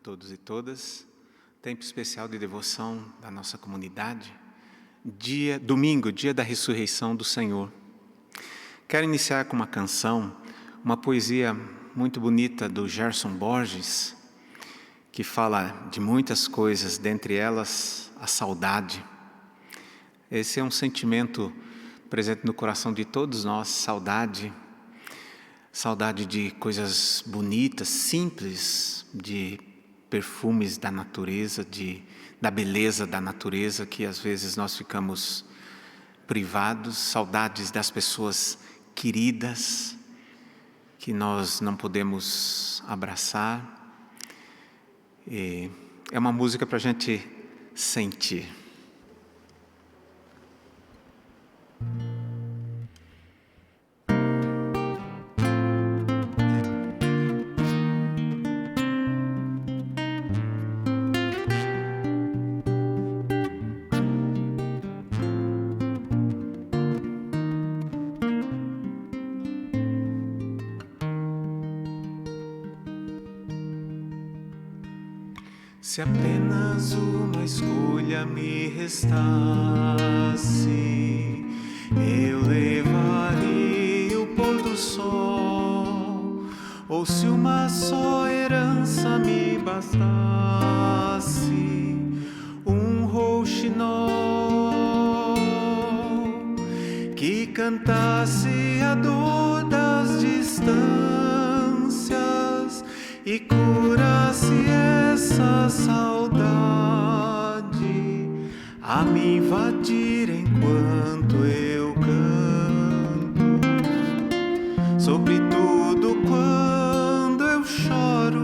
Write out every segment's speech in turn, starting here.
todos e todas. Tempo especial de devoção da nossa comunidade. Domingo, dia da ressurreição do Senhor. Quero iniciar com uma canção, uma poesia muito bonita do Gerson Borges, que fala de muitas coisas, dentre elas a saudade. Esse é um sentimento presente no coração de todos nós, saudade de coisas bonitas, simples, de perfumes da natureza, da beleza da natureza, que às vezes nós ficamos privados, saudades das pessoas queridas, que nós não podemos abraçar. E é uma música para a gente sentir. Se apenas uma escolha me restasse, eu levaria o pôr do sol. Ou se uma só herança me bastasse, um rouxinol que cantasse a dor das distâncias e curasse essa saudade a me invadir enquanto eu canto, sobretudo quando eu choro.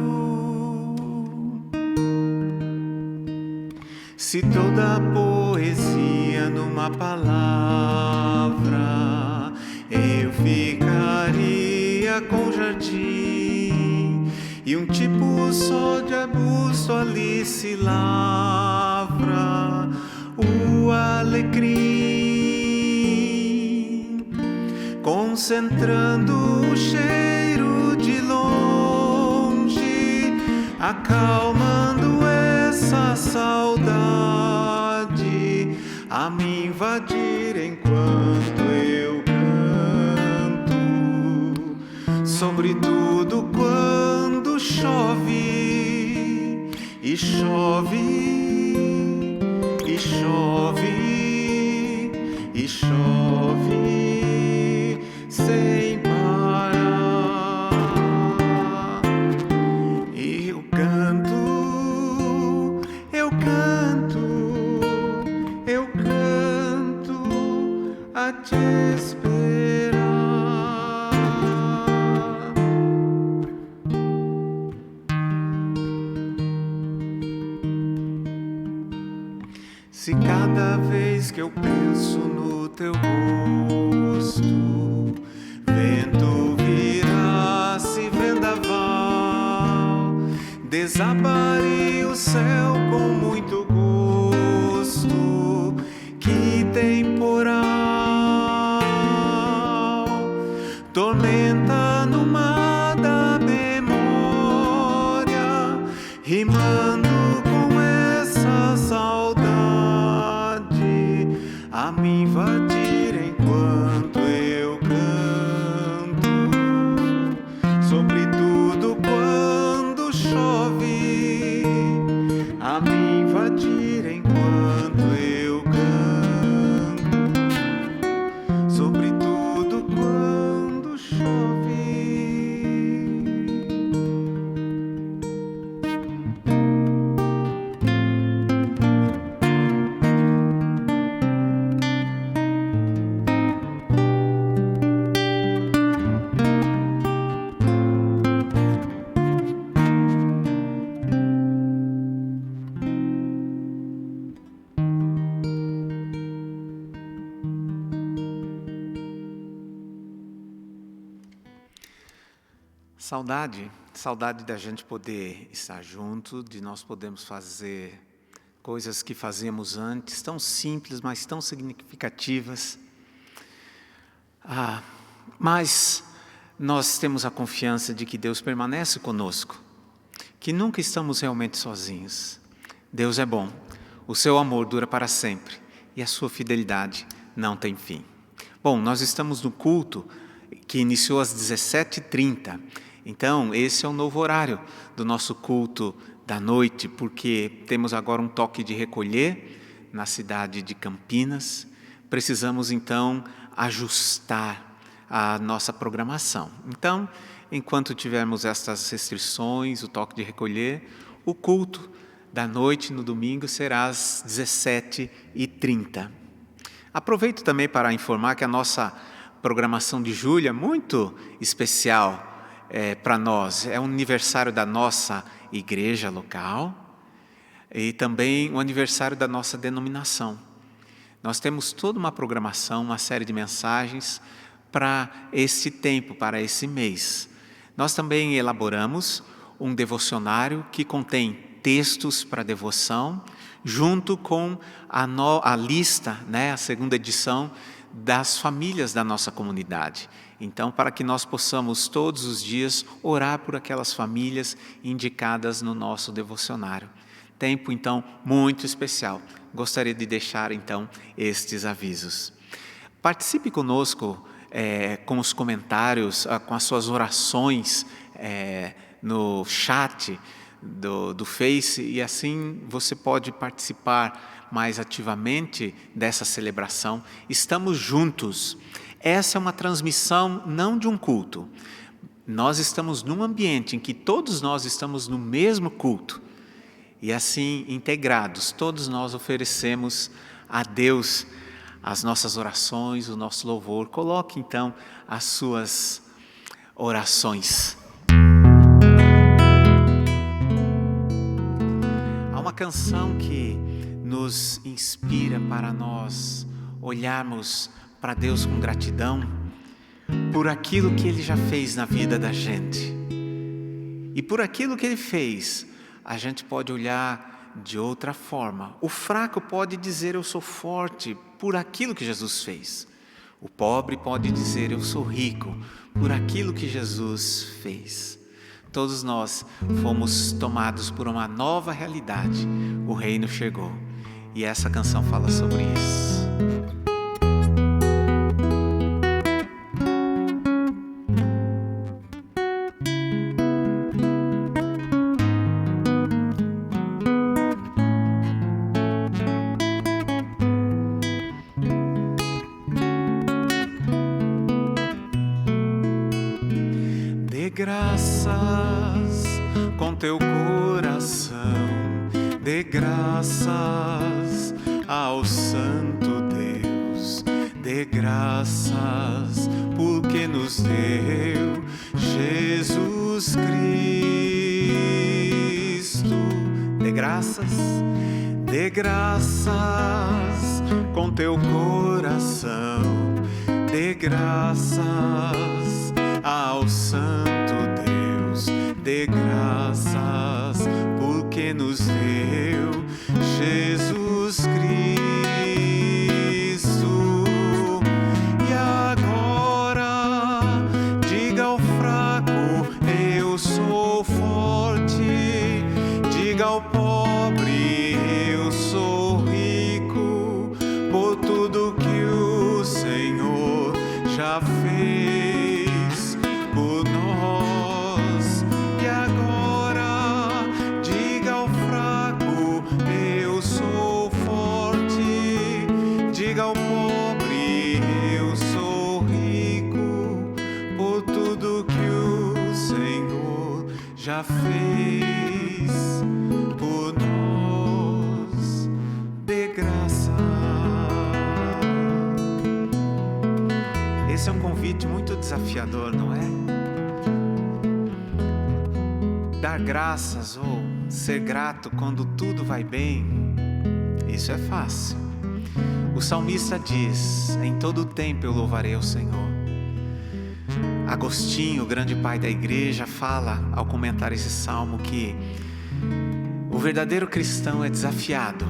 Se toda a poesia numa palavra, eu ficaria com jardim e um tipo só de arbusto ali se lavra o alecrim, concentrando o cheiro de longe, acalmando essa saudade a me invadir enquanto eu canto, sobretudo quando chove e chove e chove e chove sem parar. E eu canto, eu canto, eu canto a te esperar. Se cada vez que eu penso no teu rosto, vento virasse vendaval, desabaria o céu com muito gosto, que temporal, tormenta no mar da memória, rimando com essa saudade a me invadir enquanto eu canto, sobretudo quando chove, a me invadir enquanto eu canto, sobretudo quando chove. Saudade da gente poder estar junto, de nós podermos fazer coisas que fazíamos antes, tão simples, mas tão significativas. Mas nós temos a confiança de que Deus permanece conosco, que nunca estamos realmente sozinhos. Deus é bom, o seu amor dura para sempre e a sua fidelidade não tem fim. Bom, nós estamos no culto que iniciou às 17h30. Então, esse é o novo horário do nosso culto da noite, porque temos agora um toque de recolher na cidade de Campinas. Precisamos, então, ajustar a nossa programação. Então, enquanto tivermos estas restrições, o toque de recolher, o culto da noite no domingo será às 17h30. Aproveito também para informar que a nossa programação de julho é muito especial para nós. É o aniversário da nossa igreja local e também o aniversário da nossa denominação. Nós temos toda uma programação, uma série de mensagens para esse tempo, para esse mês. Nós também elaboramos um devocionário que contém textos para devoção, junto com a lista, a segunda edição das famílias da nossa comunidade. Então, para que nós possamos todos os dias orar por aquelas famílias indicadas no nosso devocionário. Tempo, então, muito especial. Gostaria de deixar, então, estes avisos. Participe conosco com os comentários, com as suas orações no chat do Face, e assim você pode participar mais ativamente dessa celebração. Estamos juntos. Essa é uma transmissão não de um culto. Nós estamos num ambiente em que todos nós estamos no mesmo culto. E assim, integrados, todos nós oferecemos a Deus as nossas orações, o nosso louvor. Coloque então as suas orações. Há uma canção que nos inspira para nós olharmos para Deus com gratidão por aquilo que Ele já fez na vida da gente. E por aquilo que Ele fez, a gente pode olhar de outra forma. O fraco pode dizer: eu sou forte por aquilo que Jesus fez. O pobre pode dizer: eu sou rico por aquilo que Jesus fez. Todos nós fomos tomados por uma nova realidade. O reino chegou. E essa canção fala sobre isso. Dê graças com teu coração, dê graças ao Santo Deus, dê graças porque nos deu Jesus Cristo. Dê graças com teu coração, dê graças ao Santo Deus, dê graças porque nos deu Jesus Cristo. E agora diga ao fraco: eu sou forte. Diga ao pobre: eu sou rico por tudo que o Senhor já fez por nós. E agora diga ao fraco: eu sou forte. Diga ao pobre: eu sou rico por tudo que o Senhor já fez por nós. Dê graça. Esse é um convite muito desafiador, não é? Dar graças ou ser grato quando tudo vai bem, isso é fácil. O salmista diz: em todo tempo eu louvarei ao Senhor. Agostinho, o grande pai da igreja, fala ao comentar esse salmo que o verdadeiro cristão é desafiado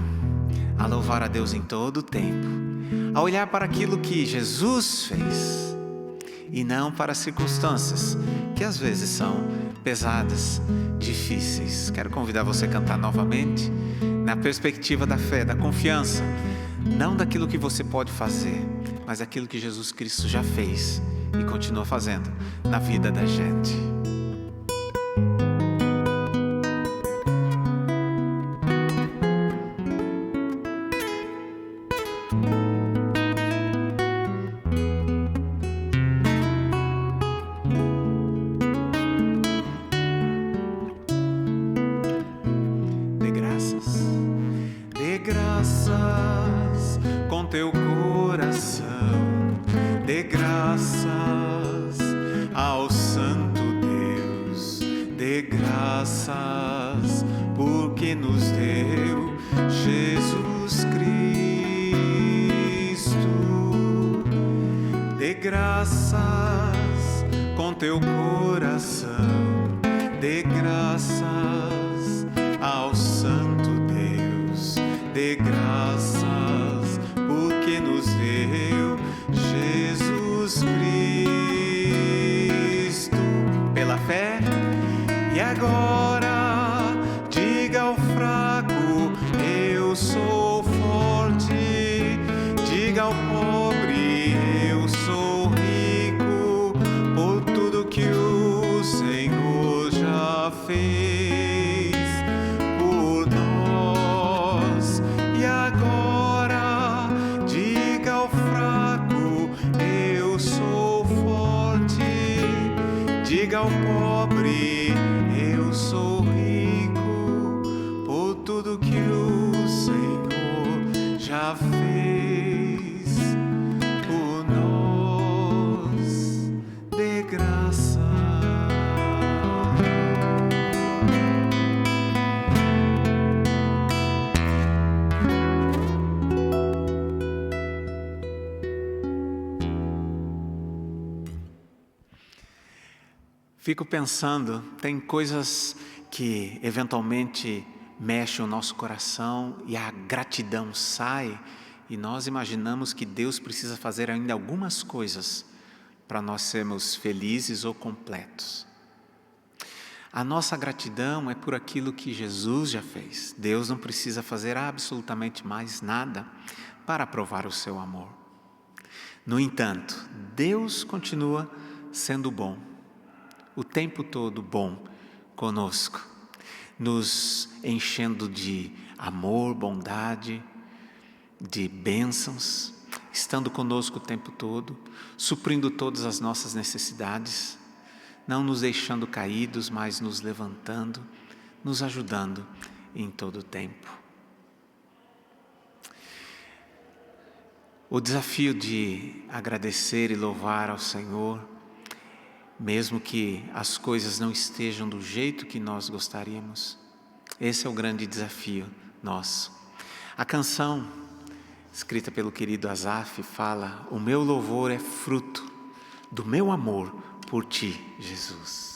a louvar a Deus em todo o tempo, a olhar para aquilo que Jesus fez e não para as circunstâncias, que às vezes são pesadas, difíceis. Quero convidar você a cantar novamente, na perspectiva da fé, da confiança, não daquilo que você pode fazer, mas daquilo que Jesus Cristo já fez e continua fazendo na vida da gente. Dê graças com teu coração, dê graças ao Santo Deus, dê graças porque nos deu Jesus Cristo. Dê graças com teu coração, dê graças ao Santo Deus, dê graças porque nos deu Jesus Cristo. Pela fé, e agora diga ao fraco: eu sou forte. Diga ao pobre: eu sou rico, por tudo que o Senhor já fez por nós. E agora diga ao fraco: eu sou forte. Diga ao pobre: eu sou rico, por tudo que o Senhor já fez por nós. Dê graça. Fico pensando, tem coisas que eventualmente mexem o nosso coração e a gratidão sai e nós imaginamos que Deus precisa fazer ainda algumas coisas para nós sermos felizes ou completos. A nossa gratidão é por aquilo que Jesus já fez. Deus não precisa fazer absolutamente mais nada para provar o seu amor. No entanto, Deus continua sendo bom, o tempo todo bom conosco, nos enchendo de amor, bondade, de bênçãos, estando conosco o tempo todo, suprindo todas as nossas necessidades, não nos deixando caídos, mas nos levantando, nos ajudando em todo o tempo. O desafio de agradecer e louvar ao Senhor, mesmo que as coisas não estejam do jeito que nós gostaríamos, esse é o grande desafio nosso. A canção, escrita pelo querido Asaf, fala: o meu louvor é fruto do meu amor por ti, Jesus.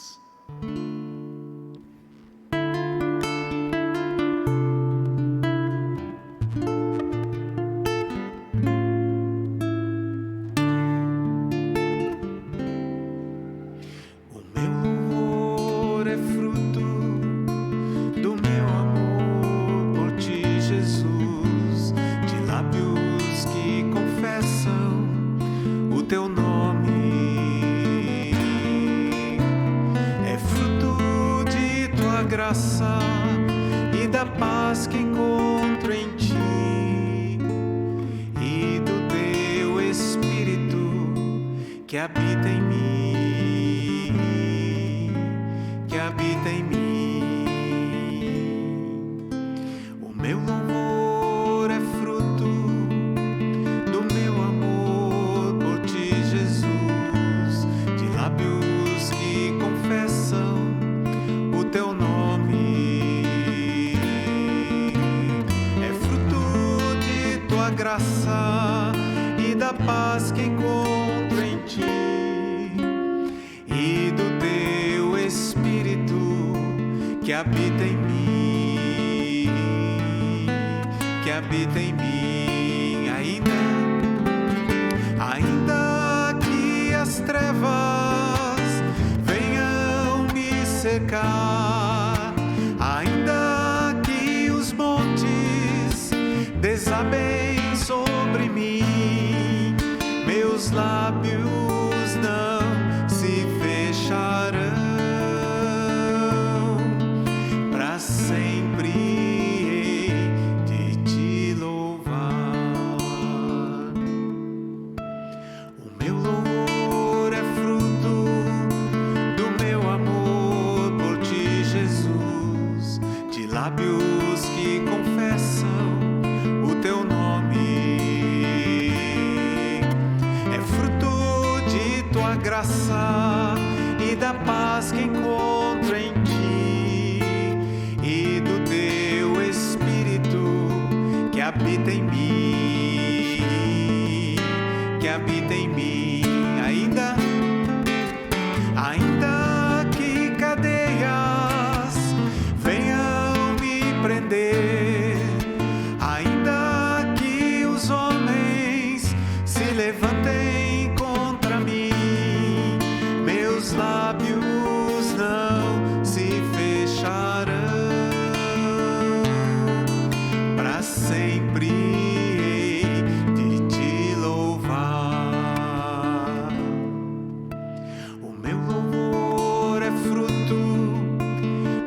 Graça e da paz que encontro em ti e do teu Espírito que habita em mim, que habita em mim. O meu louvor é fruto do meu amor por ti, Jesus, de lábios que confessam o teu nome. Graça e da paz que encontro em ti e do teu Espírito que habita em mim, que habita em mim. Ainda que as trevas cercar, ainda que os montes desabem sobre mim, meus lábios não se fecharão. Para sempre hei de te louvar. O meu louvor é fruto do meu amor por ti, Jesus, de lábios que confessam o teu nome. É fruto de tua graça e da paz que encontro em ti, e do teu Espírito que habita em mim, que habita em mim. Ainda que cadeias venham me prender, ainda que os homens se levantem contra mim, meus lábios não se fecharão. Para sempre hei de te louvar. O meu louvor é fruto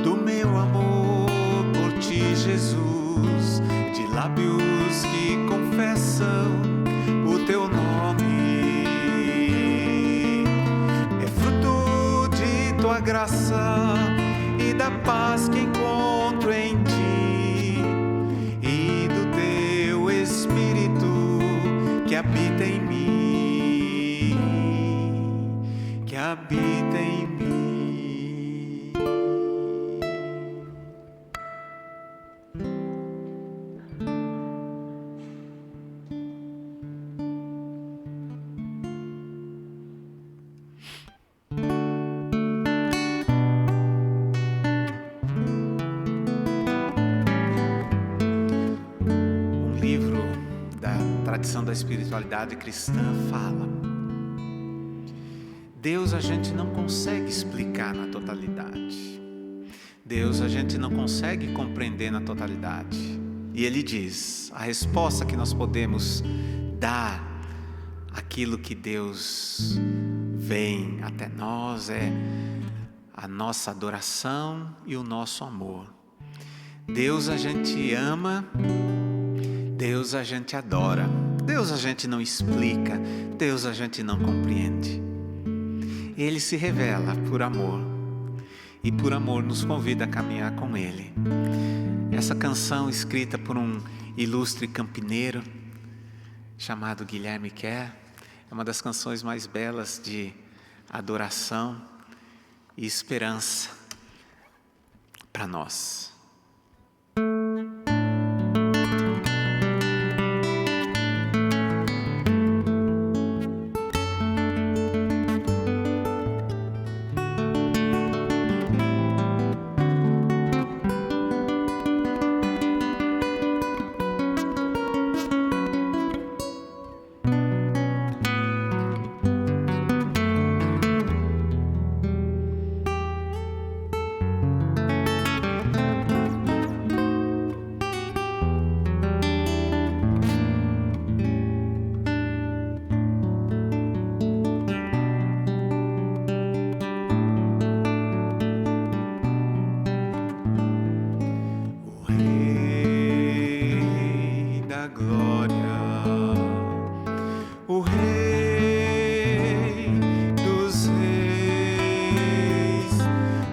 do meu amor por ti, Jesus, de lábios que confessam o teu nome. É fruto de tua graça e da paz que encontro em ti, e do teu Espírito que habita em mim, que habita em mim. Um livro da tradição da espiritualidade cristã fala: Deus a gente não consegue explicar na totalidade. Deus a gente não consegue compreender na totalidade. E ele diz, a resposta que nós podemos dar àquilo que Deus vem até nós é a nossa adoração e o nosso amor. Deus a gente ama, Deus a gente adora. Deus a gente não explica, Deus a gente não compreende. Ele se revela por amor, e por amor nos convida a caminhar com Ele. Essa canção, escrita por um ilustre campineiro chamado Guilherme Kerr, é uma das canções mais belas de adoração e esperança para nós.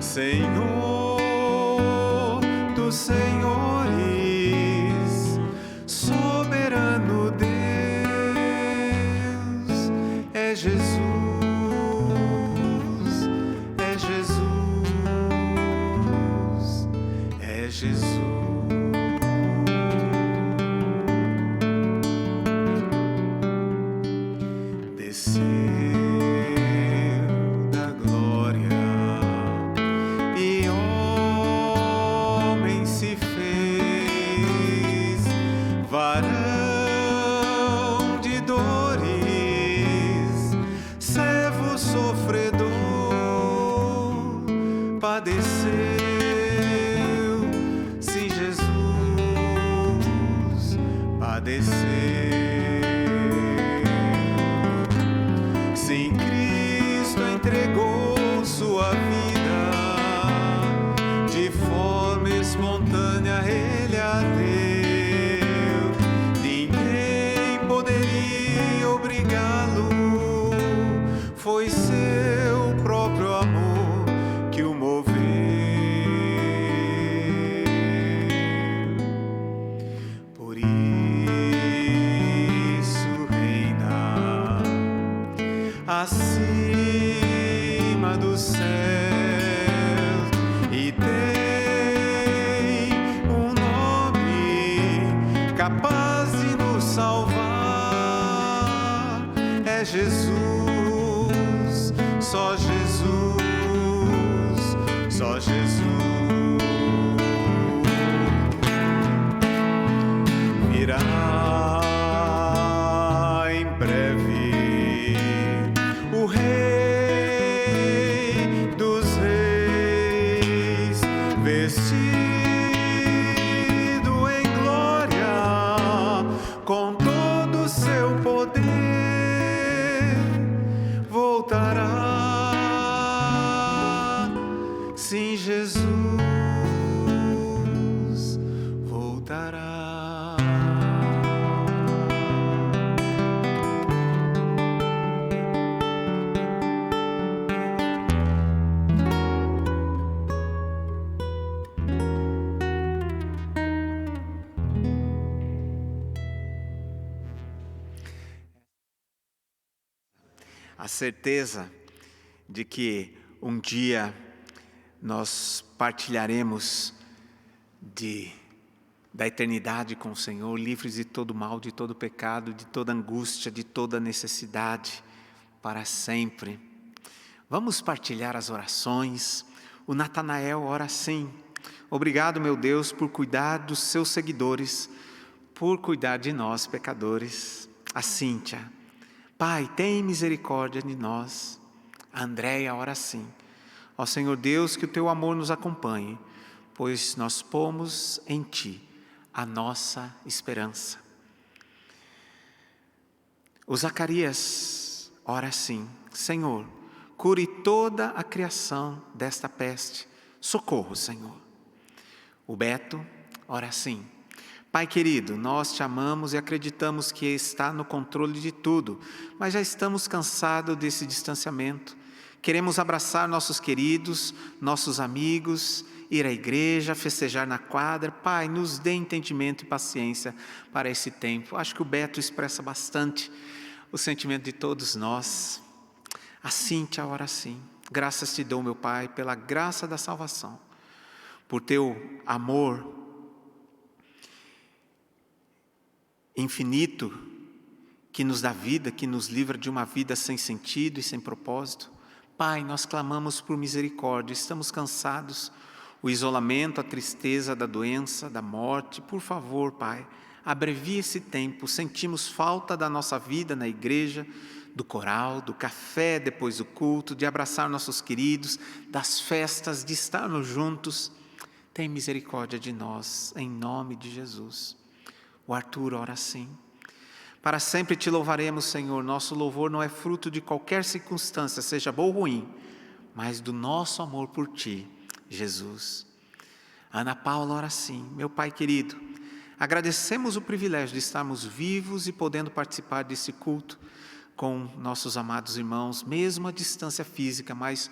Senhor dos senhores, soberano Deus, é Jesus, é Jesus, é Jesus. Desceu da glória e homem se fez, varão de dores, servo sofredor, padeceu padeceu. Sim, Cristo entregou sua vida, de forma espontânea Ele a deu. Ninguém poderia obrigá-lo, foi seu próprio amor que o moveu. Por isso reina acima dos céus e tem um nome capaz de nos salvar. É Jesus, só Jesus, só Jesus. Virá em breve o Rei dos Reis, vestido em glória, com todo o seu poder, voltará. Sim, Jesus voltará. A certeza de que um dia nós partilharemos da eternidade com o Senhor, livres de todo mal, de todo pecado, de toda angústia, de toda necessidade, para sempre. Vamos partilhar as orações. O Natanael ora assim: obrigado, meu Deus, por cuidar dos seus seguidores, por cuidar de nós, pecadores. A Cíntia: Pai, tem misericórdia de nós. A Andréia ora assim: ó Senhor Deus, que o teu amor nos acompanhe, pois nós pomos em ti a nossa esperança. O Zacarias ora assim: Senhor, cure toda a criação desta peste. Socorro, Senhor. O Beto ora assim: Pai querido, nós te amamos e acreditamos que está no controle de tudo, mas já estamos cansados desse distanciamento. Queremos abraçar nossos queridos, nossos amigos, ir à igreja, festejar na quadra. Pai, nos dê entendimento e paciência para esse tempo. Acho que o Beto expressa bastante o sentimento de todos nós. A Cíntia ora assim: graças te dou, meu Pai, pela graça da salvação, por teu amor infinito, que nos dá vida, que nos livra de uma vida sem sentido e sem propósito. Pai, nós clamamos por misericórdia, estamos cansados, o isolamento, a tristeza da doença, da morte. Por favor, Pai, abrevie esse tempo. Sentimos falta da nossa vida na igreja, do coral, do café depois do culto, de abraçar nossos queridos, das festas, de estarmos juntos. Tem misericórdia de nós, em nome de Jesus. O Arthur ora assim: para sempre te louvaremos, Senhor. Nosso louvor não é fruto de qualquer circunstância, seja boa ou ruim, mas do nosso amor por ti, Jesus. Ana Paula ora assim: meu Pai querido, agradecemos o privilégio de estarmos vivos e podendo participar desse culto com nossos amados irmãos, mesmo à distância física, mas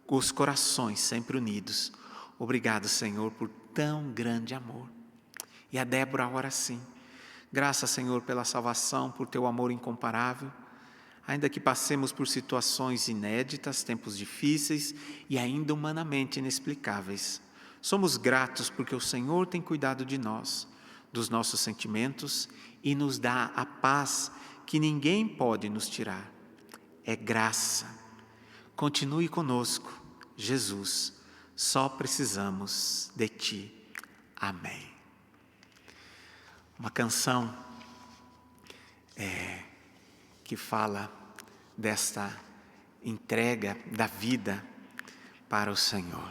com os corações sempre unidos. Obrigado, Senhor, por tão grande amor. E a Débora ora assim: graças, Senhor, pela salvação, por teu amor incomparável. Ainda que passemos por situações inéditas, tempos difíceis e ainda humanamente inexplicáveis, somos gratos porque o Senhor tem cuidado de nós, dos nossos sentimentos e nos dá a paz que ninguém pode nos tirar. É graça. Continue conosco, Jesus. Só precisamos de ti. Amém. Uma canção que fala desta entrega da vida para o Senhor.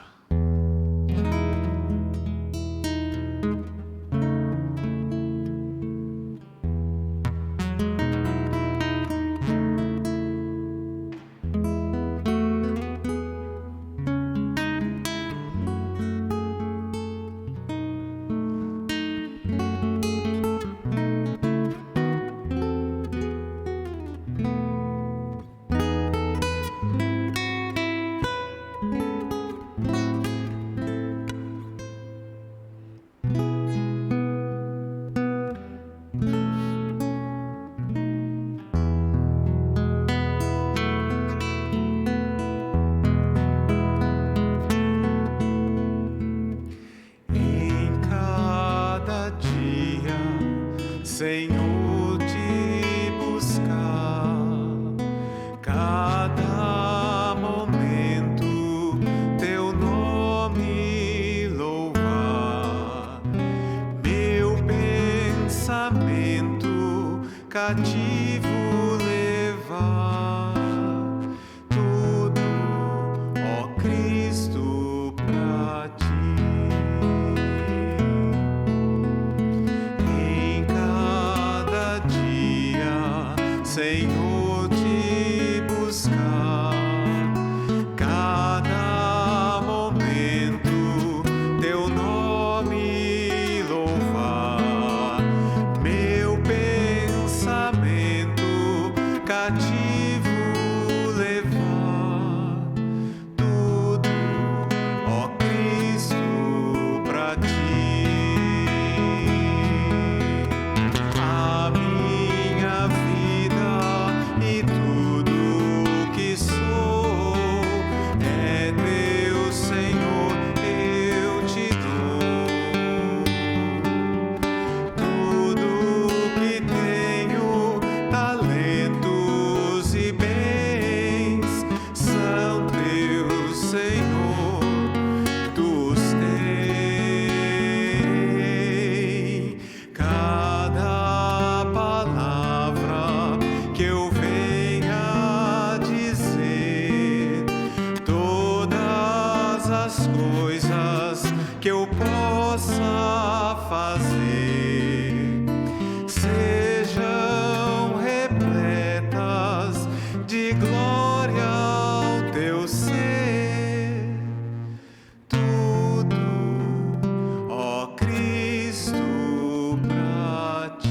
Senhor, te buscar, cada momento teu nome louvar, meu pensamento cativo levar, tudo, ó Cristo, pra ti. Em cada dia, Senhor, te buscar, cada momento teu nome louvar, meu pensamento cativo levar, tudo, ó Cristo, pra ti. A minha vida e tudo que sou é teu, Senhor, eu te dou. Tudo que tenho, talentos e bens, são teus, Senhor, tu os tens. Cada palavra que eu venha dizer, todas as coisas que eu possa fazer, sejam repletas de glória ao teu ser, tudo, ó Cristo, pra ti.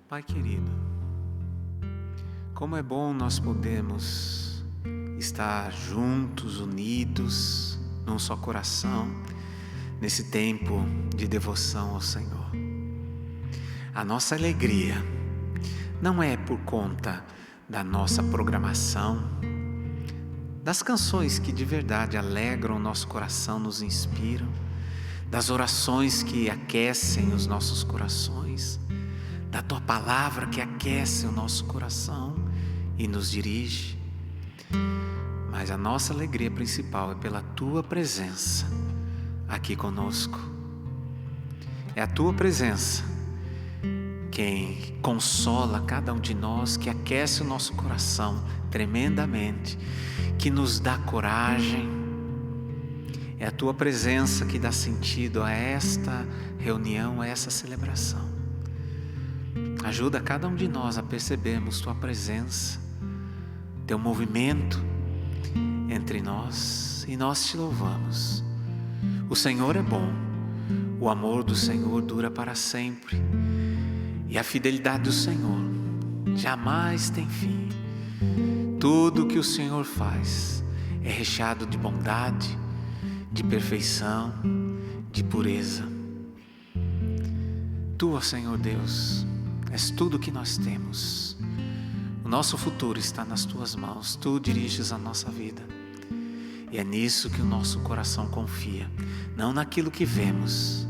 Pai querido, como é bom nós podemos estar juntos, unidos, num só coração, nesse tempo de devoção ao Senhor. A nossa alegria não é por conta da nossa programação, das canções que de verdade alegram o nosso coração, nos inspiram, das orações que aquecem os nossos corações, da Tua Palavra que aquece o nosso coração e nos dirige. Mas a nossa alegria principal é pela Tua presença aqui conosco. É a Tua presença quem consola cada um de nós, que aquece o nosso coração tremendamente, que nos dá coragem. É a Tua presença que dá sentido a esta reunião, a essa celebração. Ajuda cada um de nós a percebermos Tua presença, Teu movimento entre nós, e nós Te louvamos. O Senhor é bom, o amor do Senhor dura para sempre, e a fidelidade do Senhor jamais tem fim. Tudo que o Senhor faz é recheado de bondade, de perfeição, de pureza. Tu, ó Senhor Deus, és tudo que nós temos. O nosso futuro está nas Tuas mãos. Tu diriges a nossa vida. E é nisso que o nosso coração confia. Não naquilo que vemos,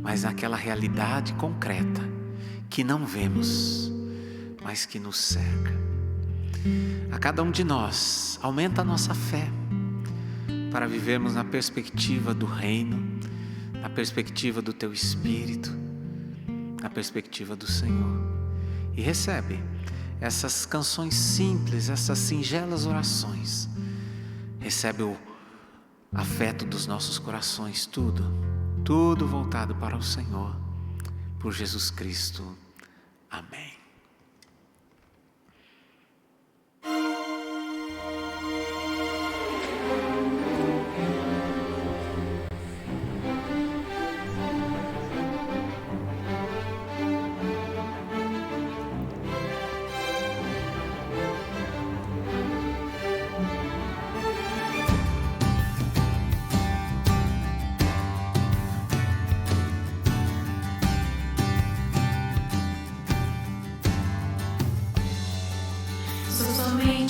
mas naquela realidade concreta que não vemos, mas que nos cerca. A cada um de nós, aumenta a nossa fé para vivermos na perspectiva do reino, na perspectiva do Teu Espírito, na perspectiva do Senhor. E recebe essas canções simples, essas singelas orações. Recebe o afeto dos nossos corações, tudo voltado para o Senhor, por Jesus Cristo. Amém.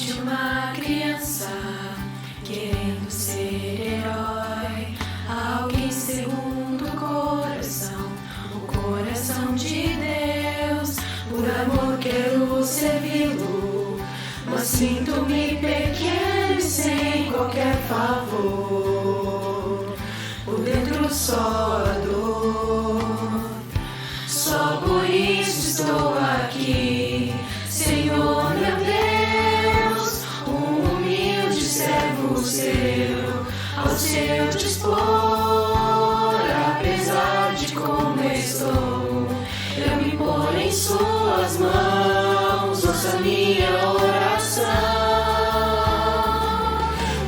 de uma criança querendo ser herói, alguém segundo o coração de Deus. Por amor quero servi-lo, mas sinto-me pequeno e sem qualquer favor. Por dentro só a dor, só por isso estou aqui, Senhor meu Deus, um humilde servo seu, ao seu dispor. Apesar de como estou, eu me pôr em suas mãos, ouça minha oração.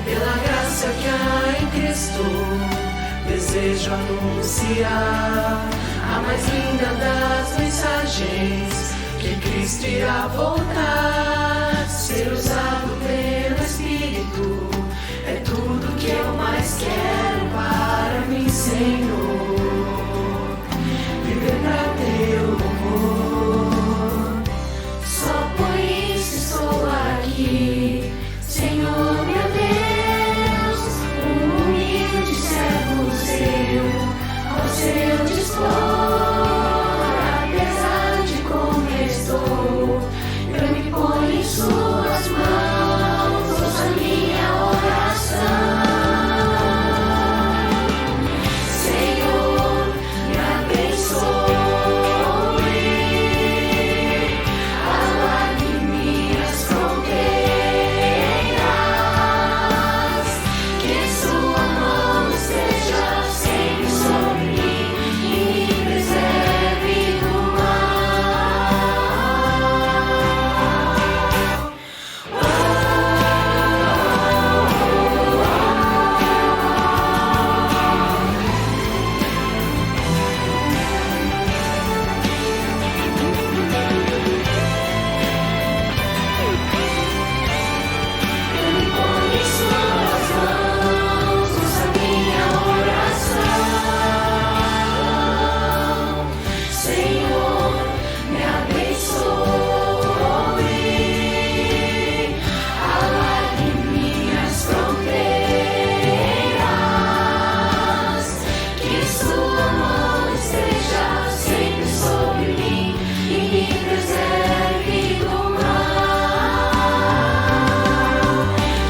Pela graça que há em Cristo, desejo anunciar a mais linda das mensagens, que Cristo irá voltar. Ser usado pelo Espírito é tudo que eu mais quero para mim, Senhor. Viver pra teu louvor, só por isso estou aqui, Senhor meu Deus, um humilde servo seu, ao seu dispor. Apesar de como estou, eu me ponho em suas mãos, ouça minha oração. Senhor, me abençoe, alargue minhas fronteiras, que sua mão esteja sempre sobre mim e me preserve do eu me ponho em suas mãos, ouça minha oração. Senhor, me abençoe, alargue minhas fronteiras, que sua mão esteja sempre sobre mim e me preserve do mal.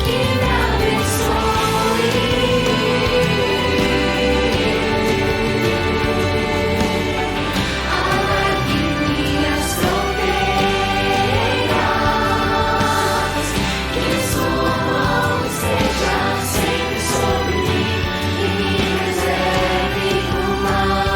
Que me abençoe, alargue minhas fronteiras, que sua mão esteja sempre sobre mim e me preserve do mal.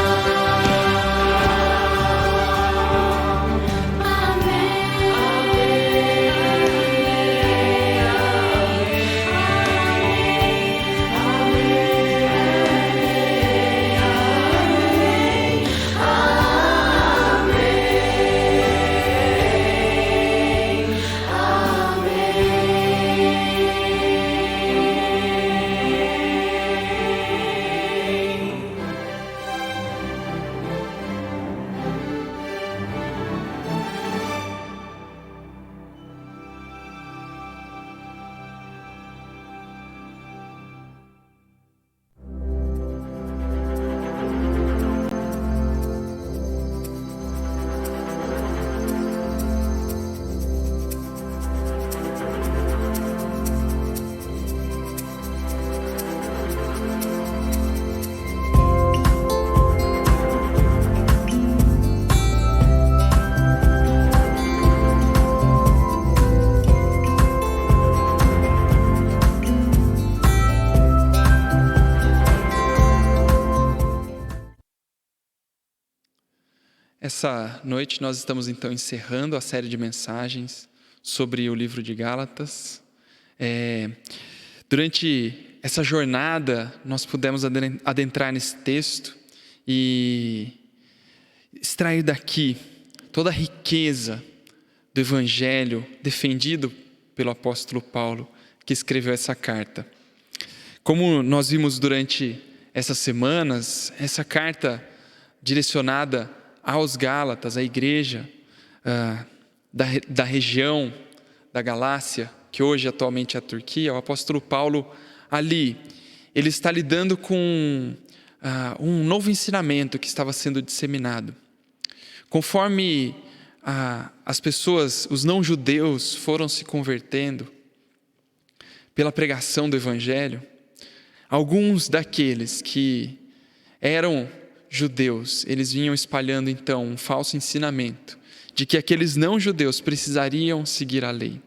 Essa noite nós estamos então encerrando a série de mensagens sobre o livro de Gálatas. Durante essa jornada nós pudemos adentrar nesse texto e extrair daqui toda a riqueza do evangelho defendido pelo apóstolo Paulo, que escreveu essa carta. Como nós vimos durante essas semanas, essa carta direcionada aos Gálatas, à igreja da região da Galácia, que hoje atualmente é a Turquia, o apóstolo Paulo ali, ele está lidando com um novo ensinamento que estava sendo disseminado. Conforme as pessoas, os não-judeus, foram se convertendo pela pregação do Evangelho, alguns daqueles que eram judeus, eles vinham espalhando então um falso ensinamento de que aqueles não-judeus precisariam seguir a lei.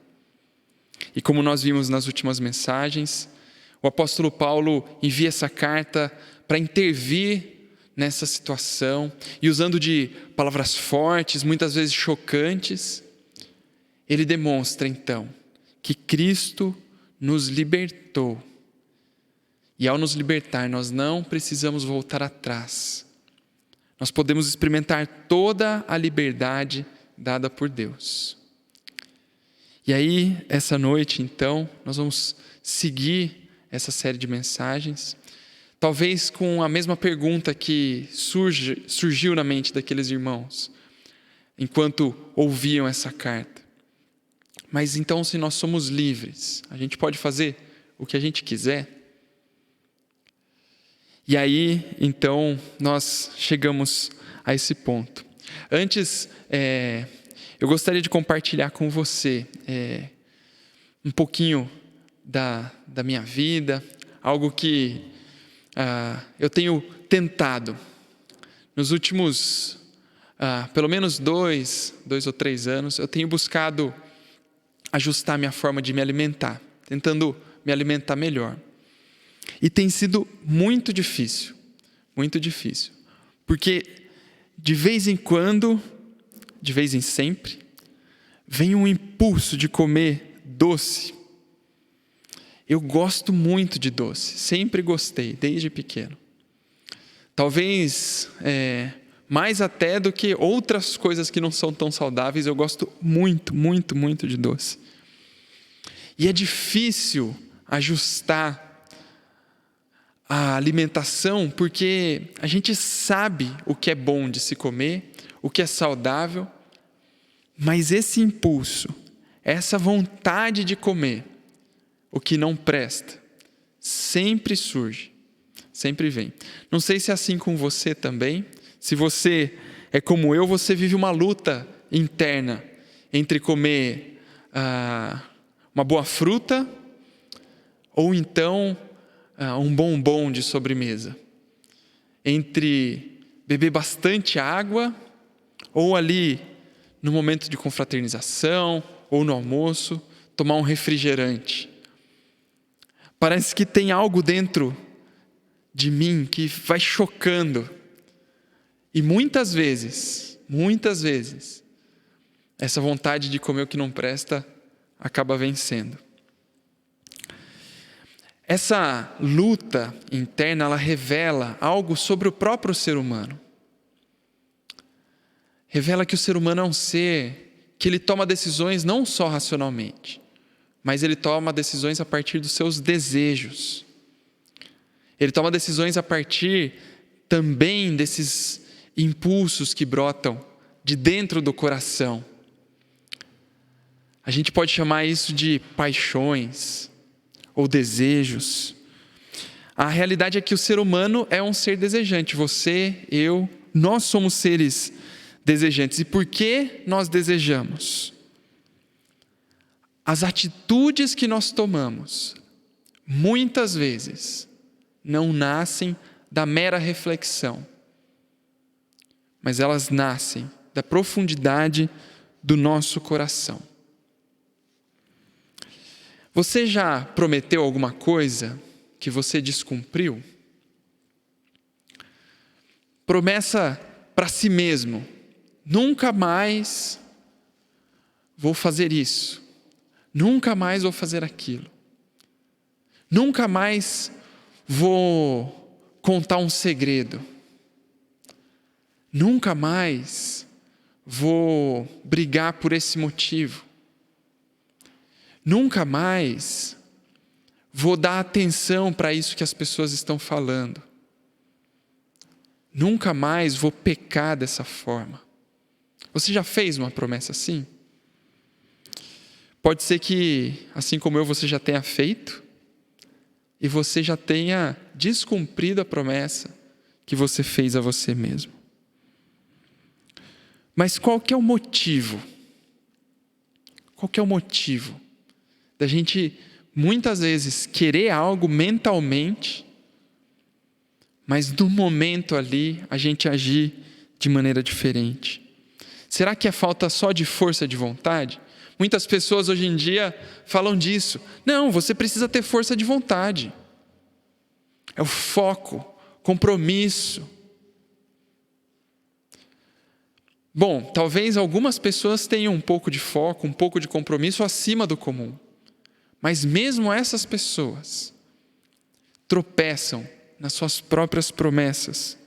E como nós vimos nas últimas mensagens, o apóstolo Paulo envia essa carta para intervir nessa situação e, usando de palavras fortes, muitas vezes chocantes, ele demonstra então que Cristo nos libertou. E ao nos libertar, nós não precisamos voltar atrás. Nós podemos experimentar toda a liberdade dada por Deus. E aí, essa noite, então, nós vamos seguir essa série de mensagens, talvez com a mesma pergunta que surgiu na mente daqueles irmãos, enquanto ouviam essa carta. Mas então, se nós somos livres, a gente pode fazer o que a gente quiser? E aí, então, nós chegamos a esse ponto. Antes, eu gostaria de compartilhar com você um pouquinho da minha vida, algo que eu tenho tentado. Nos últimos, pelo menos dois ou 3 anos, eu tenho buscado ajustar minha forma de me alimentar, tentando me alimentar melhor. E tem sido muito difícil, porque de vez em quando, de vez em sempre, vem um impulso de comer doce. Eu gosto muito de doce, sempre gostei, desde pequeno. Talvez mais até do que outras coisas que não são tão saudáveis, eu gosto muito, muito, muito de doce. E é difícil ajustar a alimentação, porque a gente sabe o que é bom de se comer, o que é saudável, mas esse impulso, essa vontade de comer o que não presta, sempre surge, sempre vem. Não sei se é assim com você também. Se você é como eu, você vive uma luta interna entre comer uma boa fruta ou então um bombom de sobremesa, entre beber bastante água ou ali no momento de confraternização ou no almoço tomar um refrigerante. Parece que tem algo dentro de mim que vai chocando. E muitas vezes, essa vontade de comer o que não presta acaba vencendo. Essa luta interna, ela revela algo sobre o próprio ser humano. Revela que o ser humano é um ser que ele toma decisões não só racionalmente, mas ele toma decisões a partir dos seus desejos. Ele toma decisões a partir também desses impulsos que brotam de dentro do coração. A gente pode chamar isso de paixões ou desejos. A realidade é que o ser humano é um ser desejante. Você, eu, nós somos seres desejantes. E por que nós desejamos? As atitudes que nós tomamos, muitas vezes, não nascem da mera reflexão, mas elas nascem da profundidade do nosso coração. Você já prometeu alguma coisa que você descumpriu? Promessa para si mesmo: nunca mais vou fazer isso, nunca mais vou fazer aquilo, nunca mais vou contar um segredo, nunca mais vou brigar por esse motivo, nunca mais vou dar atenção para isso que as pessoas estão falando, nunca mais vou pecar dessa forma. Você já fez uma promessa assim? Pode ser que, assim como eu, você já tenha feito e você já tenha descumprido a promessa que você fez a você mesmo. Mas qual que é o motivo? Qual que é o motivo da gente, muitas vezes, querer algo mentalmente, mas no momento ali, a gente agir de maneira diferente? Será que é falta só de força de vontade? Muitas pessoas hoje em dia falam disso. Não, você precisa ter força de vontade. É o foco, compromisso. Bom, talvez algumas pessoas tenham um pouco de foco, um pouco de compromisso acima do comum. Mas mesmo essas pessoas tropeçam nas suas próprias promessas.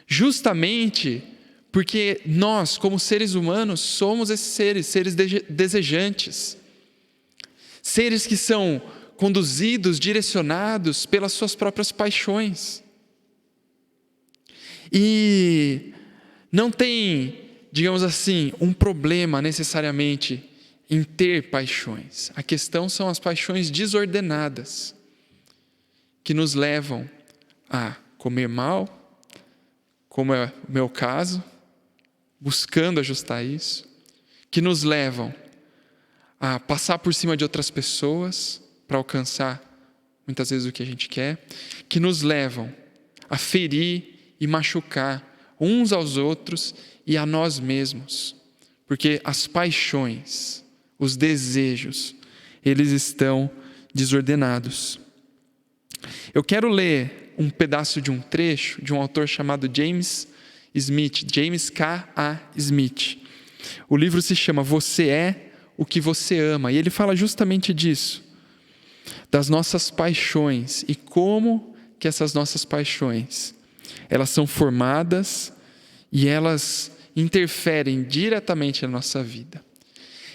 Justamente porque nós, como seres humanos, somos esses seres desejantes. Seres que são conduzidos, direcionados pelas suas próprias paixões. E não tem, digamos assim, um problema necessariamente em ter paixões. A questão são as paixões desordenadas, que nos levam a comer mal, como é o meu caso, buscando ajustar isso, que nos levam a passar por cima de outras pessoas para alcançar muitas vezes o que a gente quer, que nos levam a ferir e machucar uns aos outros e a nós mesmos, porque as paixões, os desejos, eles estão desordenados. Eu quero ler um pedaço de um trecho de um autor chamado James K.A. Smith. O livro se chama Você é o que você ama, e ele fala justamente disso, das nossas paixões e como que essas nossas paixões, elas são formadas e elas interferem diretamente na nossa vida.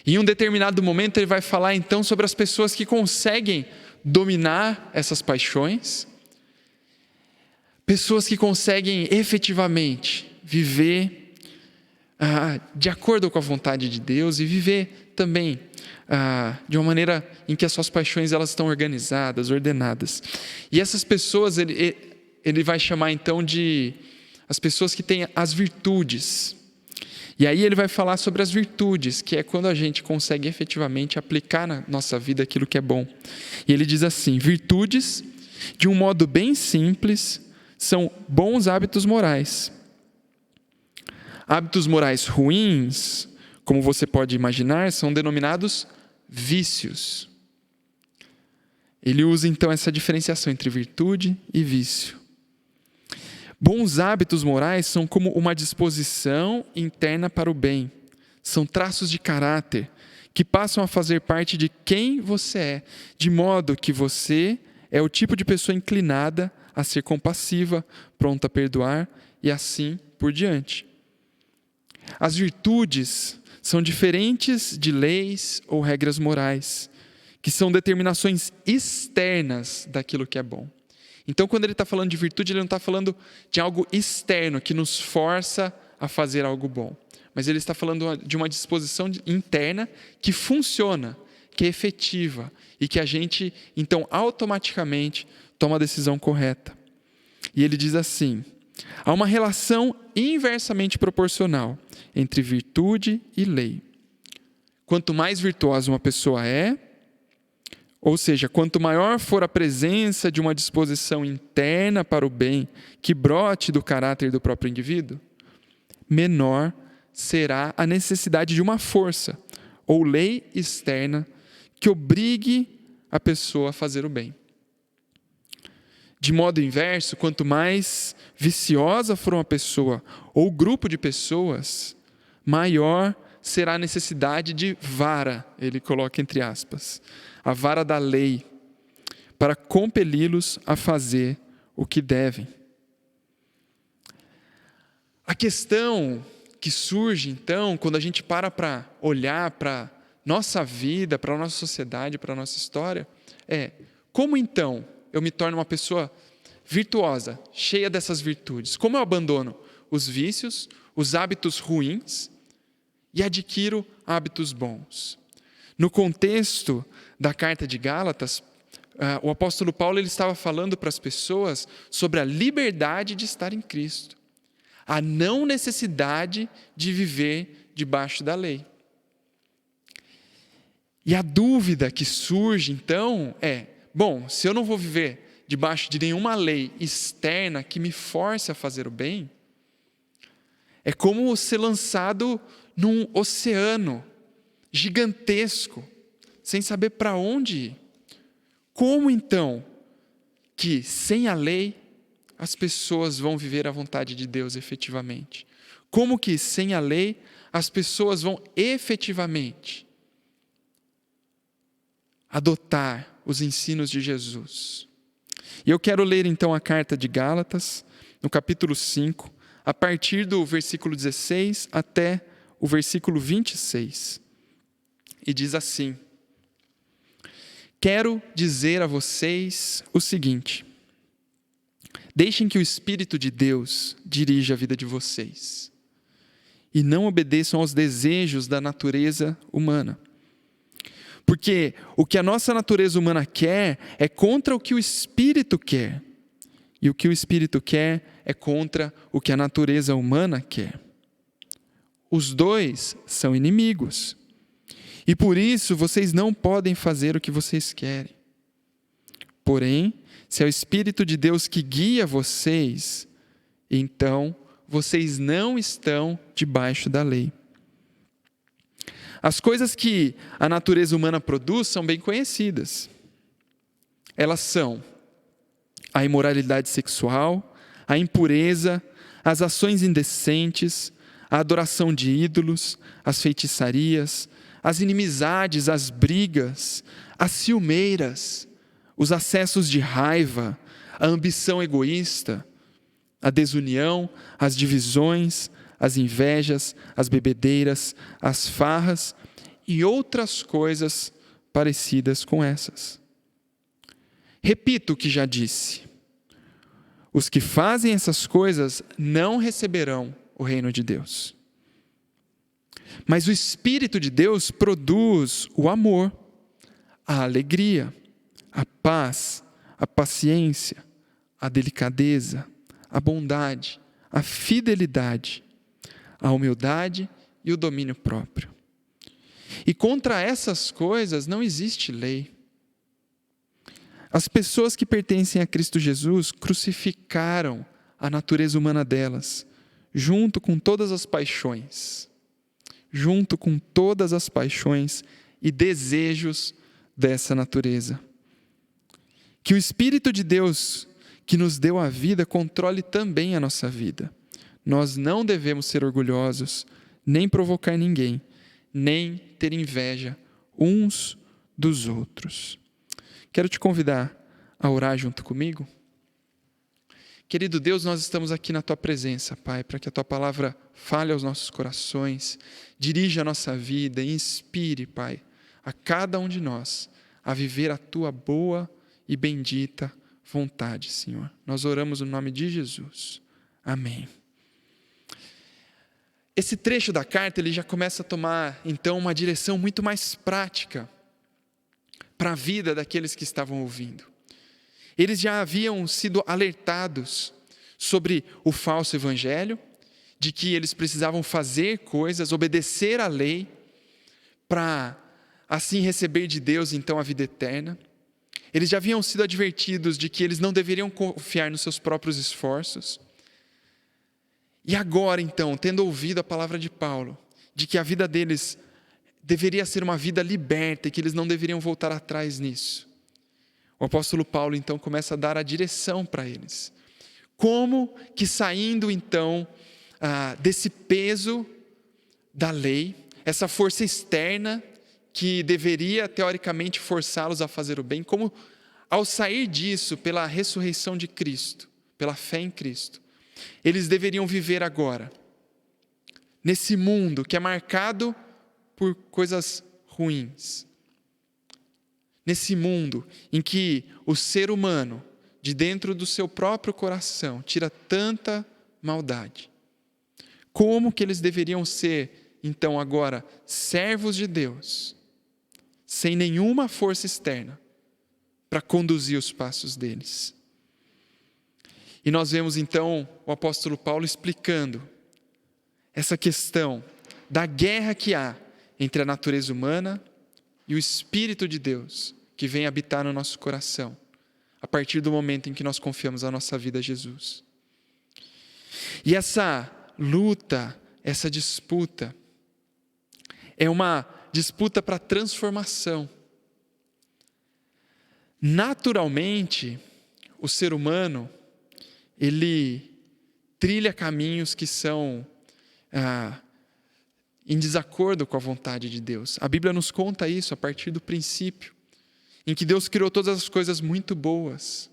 Em um determinado momento ele vai falar então sobre as pessoas que conseguem dominar essas paixões, pessoas que conseguem efetivamente viver de acordo com a vontade de Deus e viver também de uma maneira em que as suas paixões elas estão organizadas, ordenadas. E essas pessoas ele vai chamar então de as pessoas que têm as virtudes. E aí ele vai falar sobre as virtudes, que é quando a gente consegue efetivamente aplicar na nossa vida aquilo que é bom. E ele diz assim: virtudes, de um modo bem simples, são bons hábitos morais. Hábitos morais ruins, como você pode imaginar, são denominados vícios. Ele usa então essa diferenciação entre virtude e vício. Bons hábitos morais são como uma disposição interna para o bem. São traços de caráter que passam a fazer parte de quem você é, de modo que você é o tipo de pessoa inclinada a ser compassiva, pronta a perdoar e assim por diante. As virtudes são diferentes de leis ou regras morais, que são determinações externas daquilo que é bom. Então, quando ele está falando de virtude, ele não está falando de algo externo que nos força a fazer algo bom. Mas ele está falando de uma disposição interna que funciona, que é efetiva e que a gente, então, automaticamente toma a decisão correta. E ele diz assim: há uma relação inversamente proporcional entre virtude e lei. Quanto mais virtuosa uma pessoa é, ou seja, quanto maior for a presença de uma disposição interna para o bem que brote do caráter do próprio indivíduo, menor será a necessidade de uma força ou lei externa que obrigue a pessoa a fazer o bem. De modo inverso, quanto mais viciosa for uma pessoa ou grupo de pessoas, maior será a necessidade de vara, ele coloca entre aspas, a vara da lei, para compeli-los a fazer o que devem. A questão que surge, então, quando a gente para olhar para nossa vida, para a nossa sociedade, para a nossa história, é: como então eu me torno uma pessoa virtuosa, cheia dessas virtudes? Como eu abandono os vícios, os hábitos ruins e adquiro hábitos bons? No contexto da carta de Gálatas, o apóstolo Paulo ele estava falando para as pessoas sobre a liberdade de estar em Cristo, a não necessidade de viver debaixo da lei. E a dúvida que surge então é: bom, se eu não vou viver debaixo de nenhuma lei externa que me force a fazer o bem, é como ser lançado num oceano gigantesco, sem saber para onde ir. Como então que sem a lei as pessoas vão viver a vontade de Deus efetivamente? Como que sem a lei as pessoas vão efetivamente adotar os ensinos de Jesus? E eu quero ler então a carta de Gálatas, no capítulo 5, a partir do versículo 16 até o versículo 26. E diz assim: quero dizer a vocês o seguinte: deixem que o Espírito de Deus dirija a vida de vocês, e não obedeçam aos desejos da natureza humana. Porque o que a nossa natureza humana quer é contra o que o Espírito quer, e o que o Espírito quer é contra o que a natureza humana quer. Os dois são inimigos, e por isso vocês não podem fazer o que vocês querem. Porém, se é o Espírito de Deus que guia vocês, então vocês não estão debaixo da lei. As coisas que a natureza humana produz são bem conhecidas. Elas são a imoralidade sexual, a impureza, as ações indecentes, a adoração de ídolos, as feitiçarias, as inimizades, as brigas, as ciumeiras, os acessos de raiva, a ambição egoísta, a desunião, as divisões, as invejas, as bebedeiras, as farras e outras coisas parecidas com essas. Repito o que já disse: os que fazem essas coisas não receberão o reino de Deus. Mas o Espírito de Deus produz o amor, a alegria, a paz, a paciência, a delicadeza, a bondade, a fidelidade, a humildade e o domínio próprio. E contra essas coisas não existe lei. As pessoas que pertencem a Cristo Jesus crucificaram a natureza humana delas, junto com todas as paixões, e desejos dessa natureza. Que o Espírito de Deus, que nos deu a vida, controle também a nossa vida. Nós não devemos ser orgulhosos, nem provocar ninguém, nem ter inveja uns dos outros. Quero te convidar a orar junto comigo. Querido Deus, nós estamos aqui na Tua presença, Pai, para que a Tua palavra fale aos nossos corações, dirija a nossa vida e inspire, Pai, a cada um de nós a viver a Tua boa e bendita vontade, Senhor. Nós oramos no nome de Jesus. Amém. Esse trecho da carta ele já começa a tomar, então, uma direção muito mais prática para a vida daqueles que estavam ouvindo. Eles já haviam sido alertados sobre o falso evangelho, de que eles precisavam fazer coisas, obedecer à lei, para assim receber de Deus, então, a vida eterna. Eles já haviam sido advertidos de que eles não deveriam confiar nos seus próprios esforços. E agora, então, tendo ouvido a palavra de Paulo, de que a vida deles deveria ser uma vida liberta e que eles não deveriam voltar atrás nisso, o apóstolo Paulo, então, começa a dar a direção para eles. Como que saindo, então, desse peso da lei, essa força externa que deveria, teoricamente, forçá-los a fazer o bem, como, ao sair disso, pela ressurreição de Cristo, pela fé em Cristo, eles deveriam viver agora, nesse mundo que é marcado por coisas ruins, nesse mundo em que o ser humano, de dentro do seu próprio coração, tira tanta maldade. Como que eles deveriam ser, então, agora, servos de Deus, sem nenhuma força externa para conduzir os passos deles. E nós vemos então o apóstolo Paulo explicando essa questão da guerra que há entre a natureza humana e o Espírito de Deus que vem habitar no nosso coração, a partir do momento em que nós confiamos a nossa vida a Jesus. E essa luta, essa disputa, é uma disputa para transformação. Naturalmente, o ser humano, ele trilha caminhos que são em desacordo com a vontade de Deus. A Bíblia nos conta isso a partir do princípio, em que Deus criou todas as coisas muito boas.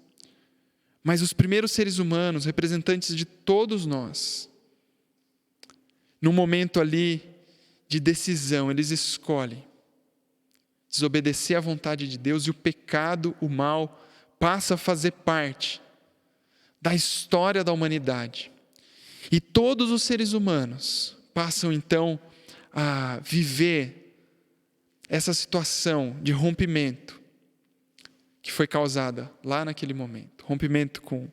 Mas os primeiros seres humanos, representantes de todos nós, num momento ali de decisão, eles escolhem desobedecer à vontade de Deus, e o pecado, o mal, passa a fazer parte da história da humanidade. E todos os seres humanos passam então a viver essa situação de rompimento que foi causada lá naquele momento. Rompimento com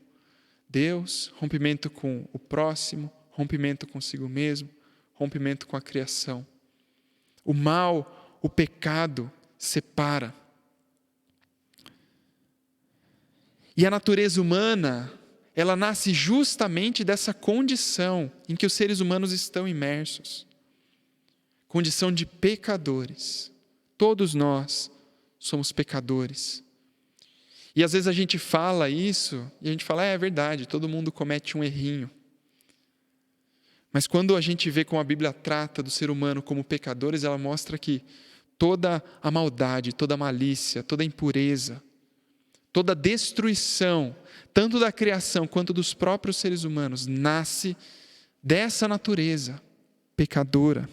Deus, rompimento com o próximo, rompimento consigo mesmo, rompimento com a criação. O mal, o pecado separa. E a natureza humana, ela nasce justamente dessa condição em que os seres humanos estão imersos. Condição de pecadores. Todos nós somos pecadores. E às vezes a gente fala isso, e a gente fala, é verdade, todo mundo comete um errinho. Mas quando a gente vê como a Bíblia trata do ser humano como pecadores, ela mostra que toda a maldade, toda a malícia, toda a impureza, toda a destruição, tanto da criação quanto dos próprios seres humanos, nasce dessa natureza pecadora.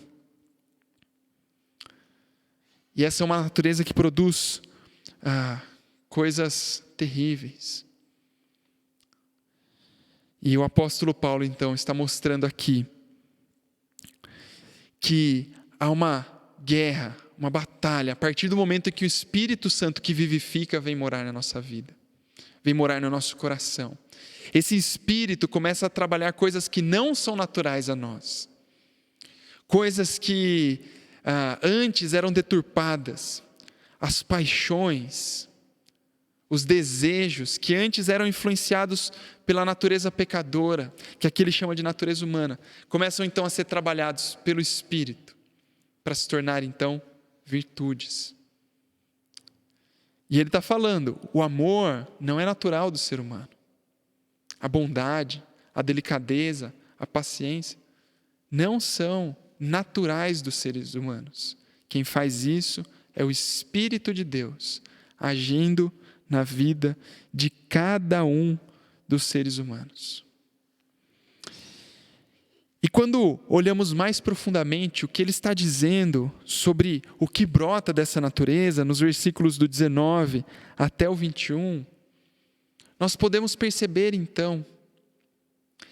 E essa é uma natureza que produz coisas terríveis. E o apóstolo Paulo, então, está mostrando aqui que há uma guerra, uma batalha, a partir do momento em que o Espírito Santo que vivifica vem morar na nossa vida, vem morar no nosso coração. Esse Espírito começa a trabalhar coisas que não são naturais a nós. Coisas que antes eram deturpadas. As paixões, os desejos que antes eram influenciados pela natureza pecadora, que aqui ele chama de natureza humana, começam então a ser trabalhados pelo Espírito, para se tornar então virtudes. E ele está falando, o amor não é natural do ser humano. A bondade, a delicadeza, a paciência, não são naturais dos seres humanos. Quem faz isso é o Espírito de Deus, agindo na vida de cada um dos seres humanos. E quando olhamos mais profundamente o que ele está dizendo sobre o que brota dessa natureza, nos versículos do 19 até o 21, nós podemos perceber então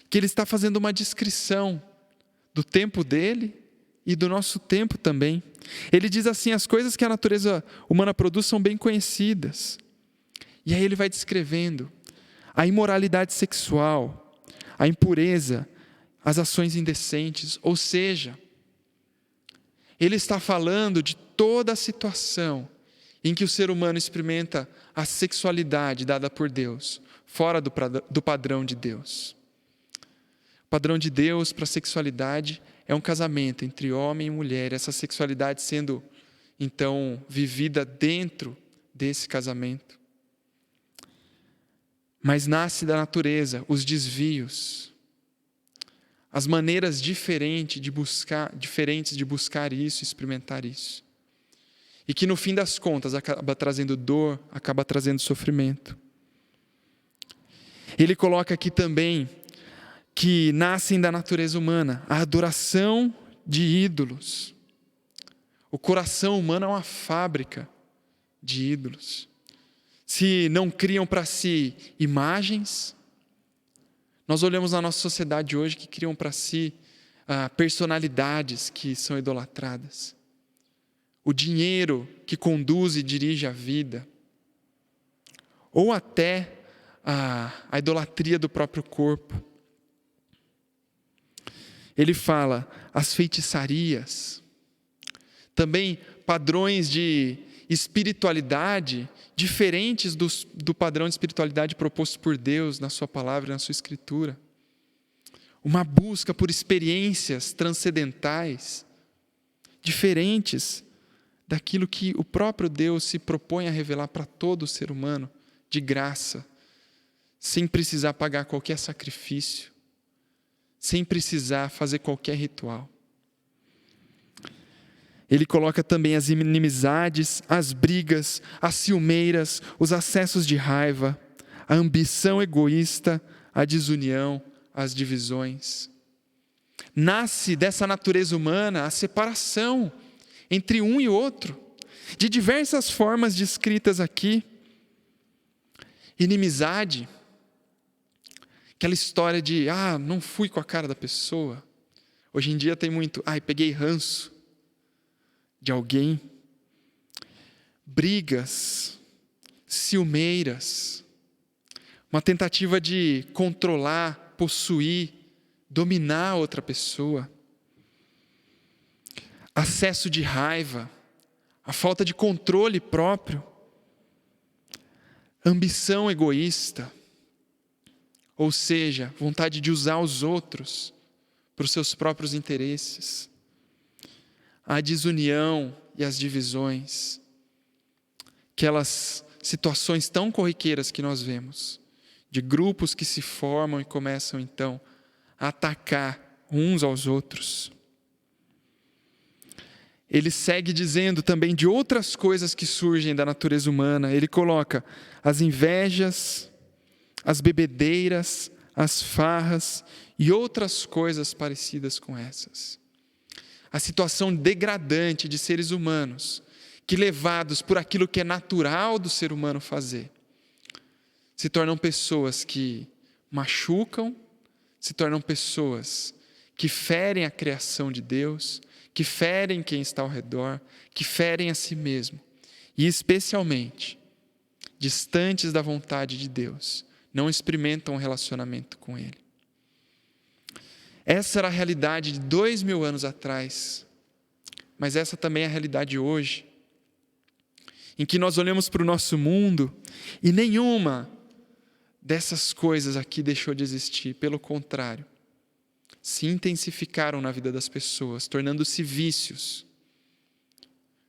que ele está fazendo uma descrição do tempo dele e do nosso tempo também. Ele diz assim, as coisas que a natureza humana produz são bem conhecidas. E aí ele vai descrevendo a imoralidade sexual, a impureza, as ações indecentes, ou seja, ele está falando de toda a situação em que o ser humano experimenta a sexualidade dada por Deus, fora do padrão de Deus. O padrão de Deus para a sexualidade é um casamento entre homem e mulher, essa sexualidade sendo então vivida dentro desse casamento. Mas nasce da natureza os desvios, as maneiras diferentes de buscar isso, experimentar isso. E que no fim das contas acaba trazendo dor, acaba trazendo sofrimento. Ele coloca aqui também que nascem da natureza humana a adoração de ídolos. O coração humano é uma fábrica de ídolos. Se não criam para si imagens, nós olhamos na nossa sociedade hoje que criam para si personalidades que são idolatradas. o dinheiro que conduz e dirige a vida, ou até a idolatria do próprio corpo. Ele fala as feitiçarias, também padrões de espiritualidade diferentes do padrão de espiritualidade proposto por Deus na sua palavra e na sua escritura. Uma busca por experiências transcendentais, diferentes daquilo que o próprio Deus se propõe a revelar para todo o ser humano, de graça, sem precisar pagar qualquer sacrifício, sem precisar fazer qualquer ritual. Ele coloca também as inimizades, as brigas, as ciumeiras, os acessos de raiva, a ambição egoísta, a desunião, as divisões. Nasce dessa natureza humana a separação entre um e outro, de diversas formas descritas aqui. Inimizade, aquela história de, não fui com a cara da pessoa. Hoje em dia tem muito, peguei ranço de alguém. Brigas, ciumeiras, uma tentativa de controlar, possuir, dominar outra pessoa. Acesso de raiva, a falta de controle próprio. Ambição egoísta, ou seja, vontade de usar os outros para os seus próprios interesses. A desunião e as divisões, aquelas situações tão corriqueiras que nós vemos, de grupos que se formam e começam então a atacar uns aos outros. Ele segue dizendo também de outras coisas que surgem da natureza humana. Ele coloca as invejas, as bebedeiras, as farras e outras coisas parecidas com essas. A situação degradante de seres humanos que, levados por aquilo que é natural do ser humano fazer, se tornam pessoas que machucam, se tornam pessoas que ferem a criação de Deus, que ferem quem está ao redor, que ferem a si mesmo, e especialmente, distantes da vontade de Deus, não experimentam um relacionamento com Ele. Essa era a realidade de 2000 anos atrás, mas essa também é a realidade hoje, em que nós olhamos para o nosso mundo e nenhuma dessas coisas aqui deixou de existir, pelo contrário, se intensificaram na vida das pessoas, tornando-se vícios,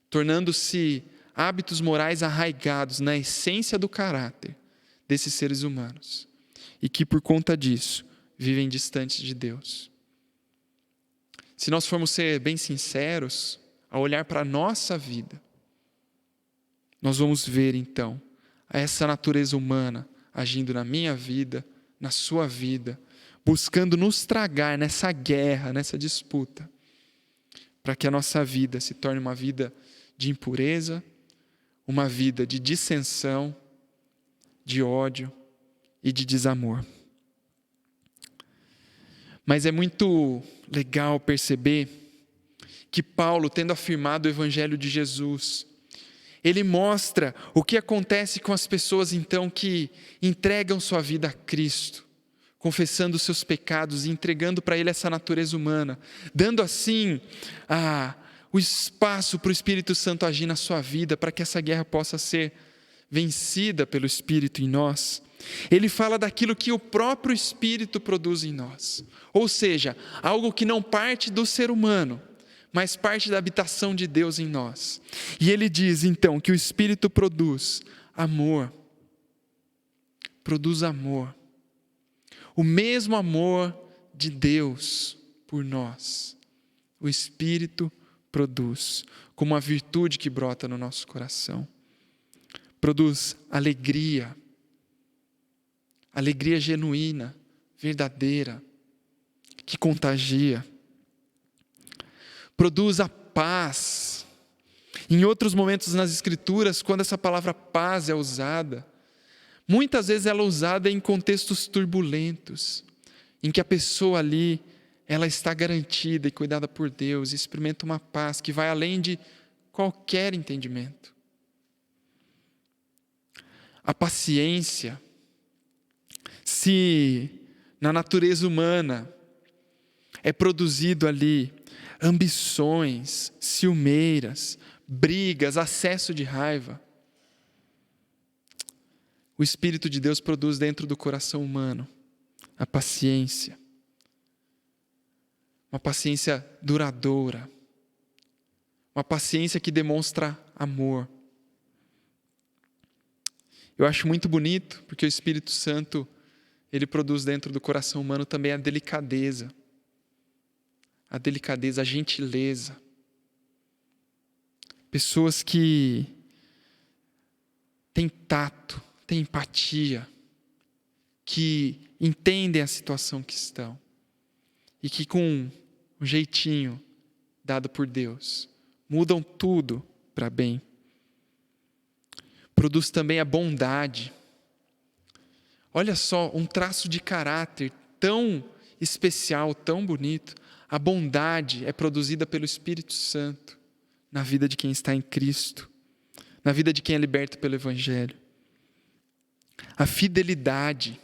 tornando-se hábitos morais arraigados na essência do caráter desses seres humanos, e que por conta disso vivem distantes de Deus. Se nós formos ser bem sinceros, ao olhar para a nossa vida, nós vamos ver então essa natureza humana agindo na minha vida, na sua vida, buscando nos tragar nessa guerra, nessa disputa, para que a nossa vida se torne uma vida de impureza, uma vida de dissensão, de ódio e de desamor. Mas é muito legal perceber que Paulo, tendo afirmado o Evangelho de Jesus, ele mostra o que acontece com as pessoas então que entregam sua vida a Cristo, confessando os seus pecados e entregando para Ele essa natureza humana, dando assim o espaço para o Espírito Santo agir na sua vida, para que essa guerra possa ser vencida pelo Espírito em nós. Ele fala daquilo que o próprio Espírito produz em nós, ou seja, algo que não parte do ser humano, mas parte da habitação de Deus em nós. E ele diz então que o Espírito produz amor, o mesmo amor de Deus por nós. O Espírito produz como uma virtude que brota no nosso coração. Produz alegria genuína, verdadeira, que contagia. Produz a paz. Em outros momentos nas Escrituras, quando essa palavra paz é usada, muitas vezes ela é usada em contextos turbulentos, em que a pessoa ela está garantida e cuidada por Deus, e experimenta uma paz que vai além de qualquer entendimento. A paciência, se na natureza humana é produzido ali ambições, ciumeiras, brigas, acesso de raiva, o Espírito de Deus produz dentro do coração humano a paciência. Uma paciência duradoura. Uma paciência que demonstra amor. Eu acho muito bonito, porque o Espírito Santo, ele produz dentro do coração humano também a delicadeza. A delicadeza, a gentileza. Pessoas que têm tato, têm empatia, que entendem a situação que estão e que com um jeitinho dado por Deus, mudam tudo para bem. Produz também a bondade. Olha só, um traço de caráter tão especial, tão bonito. A bondade é produzida pelo Espírito Santo na vida de quem está em Cristo, na vida de quem é liberto pelo Evangelho. A fidelidade,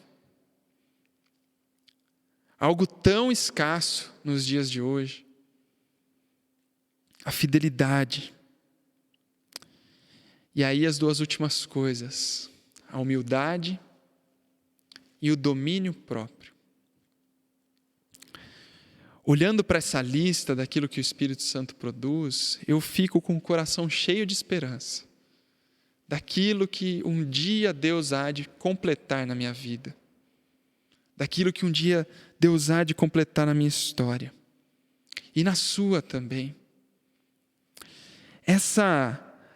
algo tão escasso nos dias de hoje. A fidelidade. E aí as duas últimas coisas, a humildade e o domínio próprio. Olhando para essa lista daquilo que o Espírito Santo produz, eu fico com o coração cheio de esperança, daquilo que um dia Deus há de completar na minha vida, daquilo que um dia Deus há de completar na minha história, e na sua também.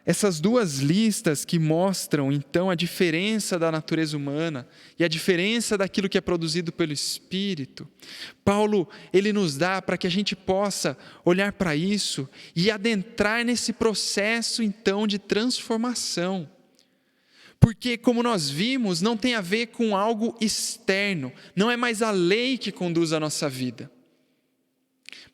Essas duas listas que mostram, então, a diferença da natureza humana e a diferença daquilo que é produzido pelo Espírito, Paulo, ele nos dá para que a gente possa olhar para isso e adentrar nesse processo, então, de transformação. Porque, como nós vimos, não tem a ver com algo externo, não é mais a lei que conduz a nossa vida.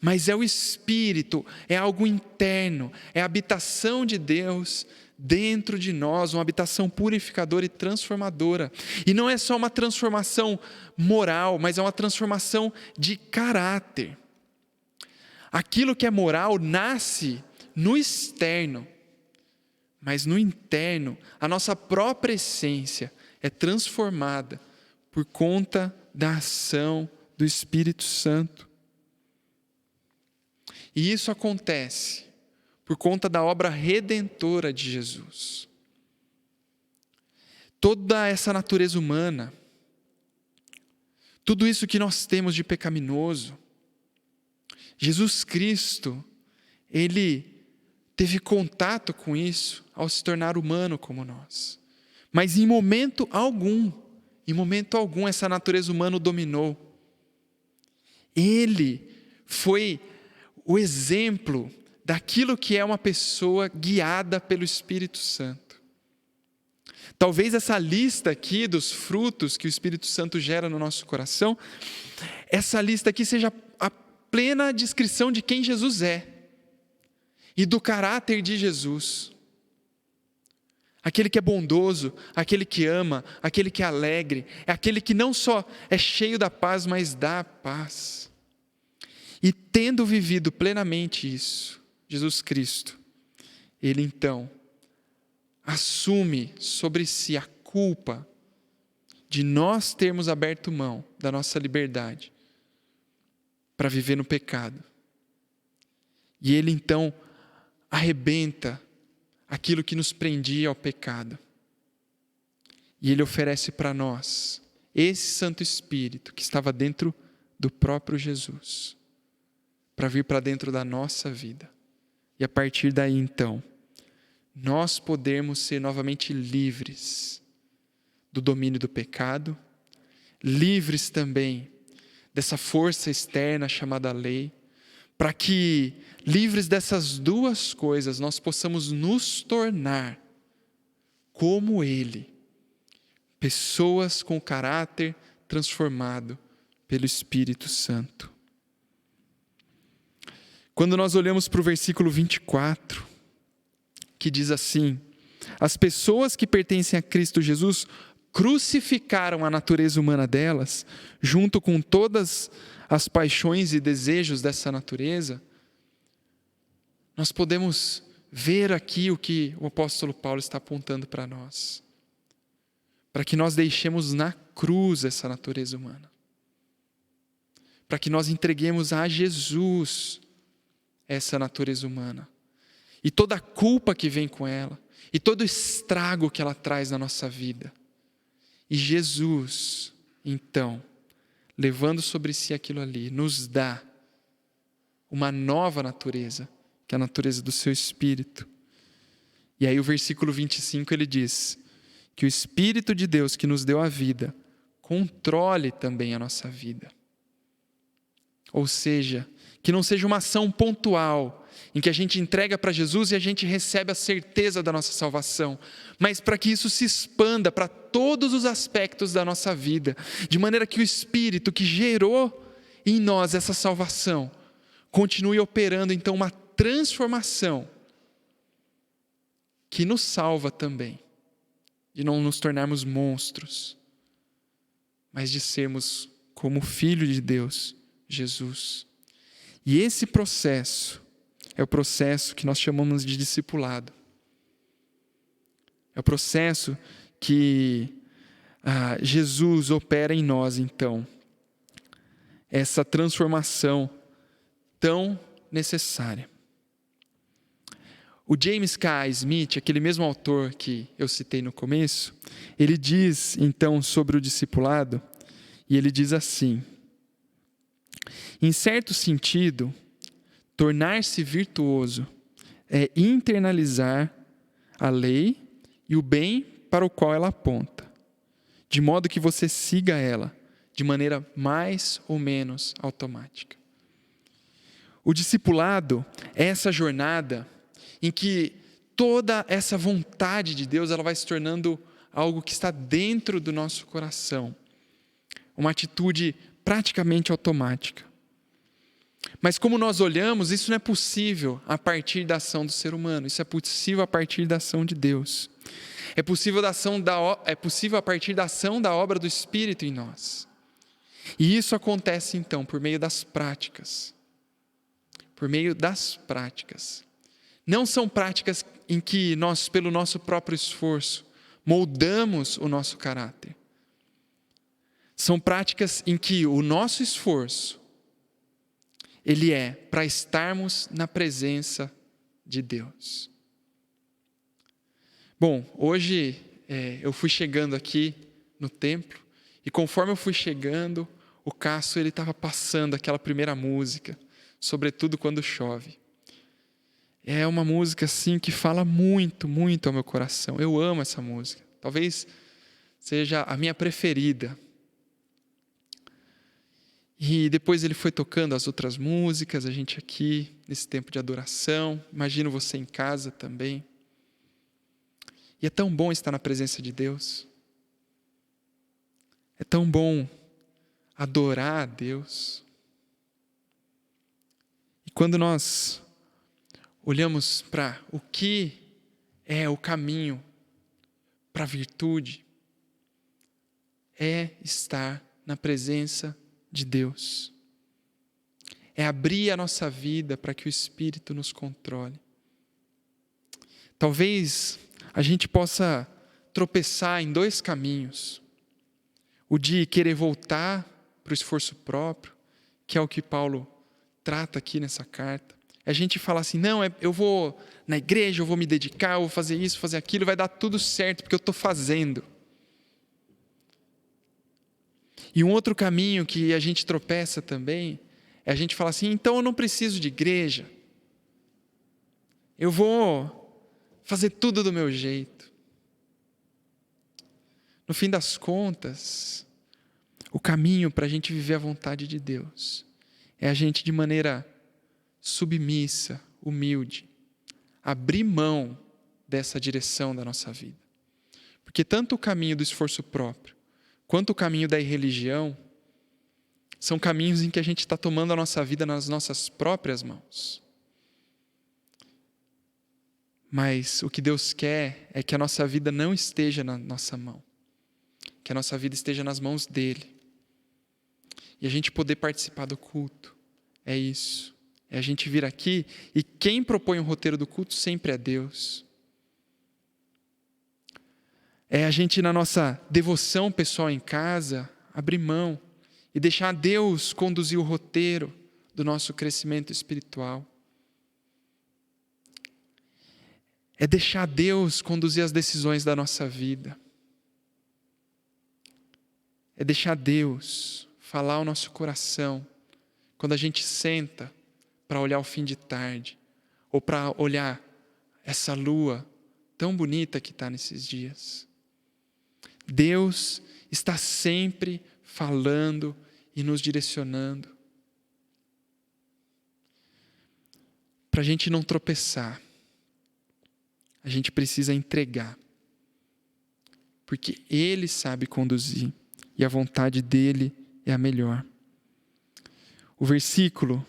Mas é o Espírito, é algo interno, é a habitação de Deus dentro de nós, uma habitação purificadora e transformadora. E não é só uma transformação moral, mas é uma transformação de caráter. Aquilo que é moral nasce no externo, mas no interno, a nossa própria essência é transformada por conta da ação do Espírito Santo. E isso acontece por conta da obra redentora de Jesus. Toda essa natureza humana, tudo isso que nós temos de pecaminoso, Jesus Cristo, Ele teve contato com isso ao se tornar humano como nós. Mas em momento algum, essa natureza humana o dominou. Ele foi o exemplo daquilo que é uma pessoa guiada pelo Espírito Santo. Talvez essa lista aqui dos frutos que o Espírito Santo gera no nosso coração, essa lista aqui seja a plena descrição de quem Jesus é e do caráter de Jesus. Aquele que é bondoso, aquele que ama, aquele que é alegre, é aquele que não só é cheio da paz, mas dá paz. E tendo vivido plenamente isso, Jesus Cristo, Ele então assume sobre si a culpa de nós termos aberto mão da nossa liberdade para viver no pecado. E Ele então arrebenta aquilo que nos prendia ao pecado. E Ele oferece para nós esse Santo Espírito que estava dentro do próprio Jesus, para vir para dentro da nossa vida. E a partir daí, então, nós podemos ser novamente livres do domínio do pecado, livres também dessa força externa chamada lei, para que, livres dessas duas coisas, nós possamos nos tornar como Ele, pessoas com caráter transformado pelo Espírito Santo. Quando nós olhamos para o versículo 24, que diz assim: as pessoas que pertencem a Cristo Jesus crucificaram a natureza humana delas, junto com todas as paixões e desejos dessa natureza. Nós podemos ver aqui o que o apóstolo Paulo está apontando para nós, para que nós deixemos na cruz essa natureza humana, para que nós entreguemos a Jesus essa natureza humana, e toda a culpa que vem com ela, e todo o estrago que ela traz na nossa vida. E Jesus, então, levando sobre si aquilo ali, nos dá uma nova natureza, que é a natureza do seu Espírito. E aí o versículo 25 ele diz que o Espírito de Deus que nos deu a vida, controle também a nossa vida. Ou seja, que não seja uma ação pontual, em que a gente entrega para Jesus e a gente recebe a certeza da nossa salvação, mas para que isso se expanda para todos os aspectos da nossa vida, de maneira que o Espírito que gerou em nós essa salvação, continue operando então uma transformação, que nos salva também, de não nos tornarmos monstros, mas de sermos como o Filho de Deus, Jesus. E esse processo é o processo que nós chamamos de discipulado. É o processo que Jesus opera em nós, então. Essa transformação tão necessária. O James K. Smith, aquele mesmo autor que eu citei no começo, ele diz, então, sobre o discipulado, e ele diz assim: em certo sentido, tornar-se virtuoso é internalizar a lei e o bem para o qual ela aponta, de modo que você siga ela de maneira mais ou menos automática. O discipulado é essa jornada em que toda essa vontade de Deus ela vai se tornando algo que está dentro do nosso coração, uma atitude praticamente automática. Mas como nós olhamos, isso não é possível a partir da ação do ser humano, isso é possível a partir da ação de Deus. É possível a partir da ação da obra do Espírito em nós. E isso acontece então por meio das práticas. Por meio das práticas. Não são práticas em que nós, pelo nosso próprio esforço, moldamos o nosso caráter. São práticas em que o nosso esforço, ele é para estarmos na presença de Deus. Bom, hoje eu fui chegando aqui no templo e conforme eu fui chegando, o Cássio ele estava passando aquela primeira música, sobretudo quando chove. É uma música assim que fala muito, muito ao meu coração. Eu amo essa música. Talvez seja a minha preferida. E depois ele foi tocando as outras músicas, a gente aqui nesse tempo de adoração. Imagino você em casa também. E é tão bom estar na presença de Deus. É tão bom adorar a Deus. E quando nós olhamos para o que é o caminho para a virtude, é estar na presença de Deus. É abrir a nossa vida para que o Espírito nos controle. Talvez a gente possa tropeçar em dois caminhos. O de querer voltar para o esforço próprio, que é o que Paulo trata aqui nessa carta. A gente fala assim, não, eu vou na igreja, eu vou me dedicar, eu vou fazer isso, fazer aquilo, vai dar tudo certo, porque eu estou fazendo. E um outro caminho que a gente tropeça também, é a gente falar assim, então eu não preciso de igreja, eu vou fazer tudo do meu jeito. No fim das contas, o caminho para a gente viver a vontade de Deus é a gente de maneira submissa, humilde, abrir mão dessa direção da nossa vida. Porque tanto o caminho do esforço próprio, quanto o caminho da irreligião, são caminhos em que a gente está tomando a nossa vida nas nossas próprias mãos. Mas o que Deus quer é que a nossa vida não esteja na nossa mão, que a nossa vida esteja nas mãos dele. E a gente poder participar do culto, é isso. É a gente vir aqui e quem propõe o roteiro do culto sempre é Deus. É a gente, na nossa devoção pessoal em casa, abrir mão e deixar Deus conduzir o roteiro do nosso crescimento espiritual. É deixar Deus conduzir as decisões da nossa vida. É deixar Deus falar ao nosso coração quando a gente senta para olhar o fim de tarde ou para olhar essa lua tão bonita que está nesses dias. Deus está sempre falando e nos direcionando. Para a gente não tropeçar, a gente precisa entregar. Porque Ele sabe conduzir e a vontade dEle é a melhor. O versículo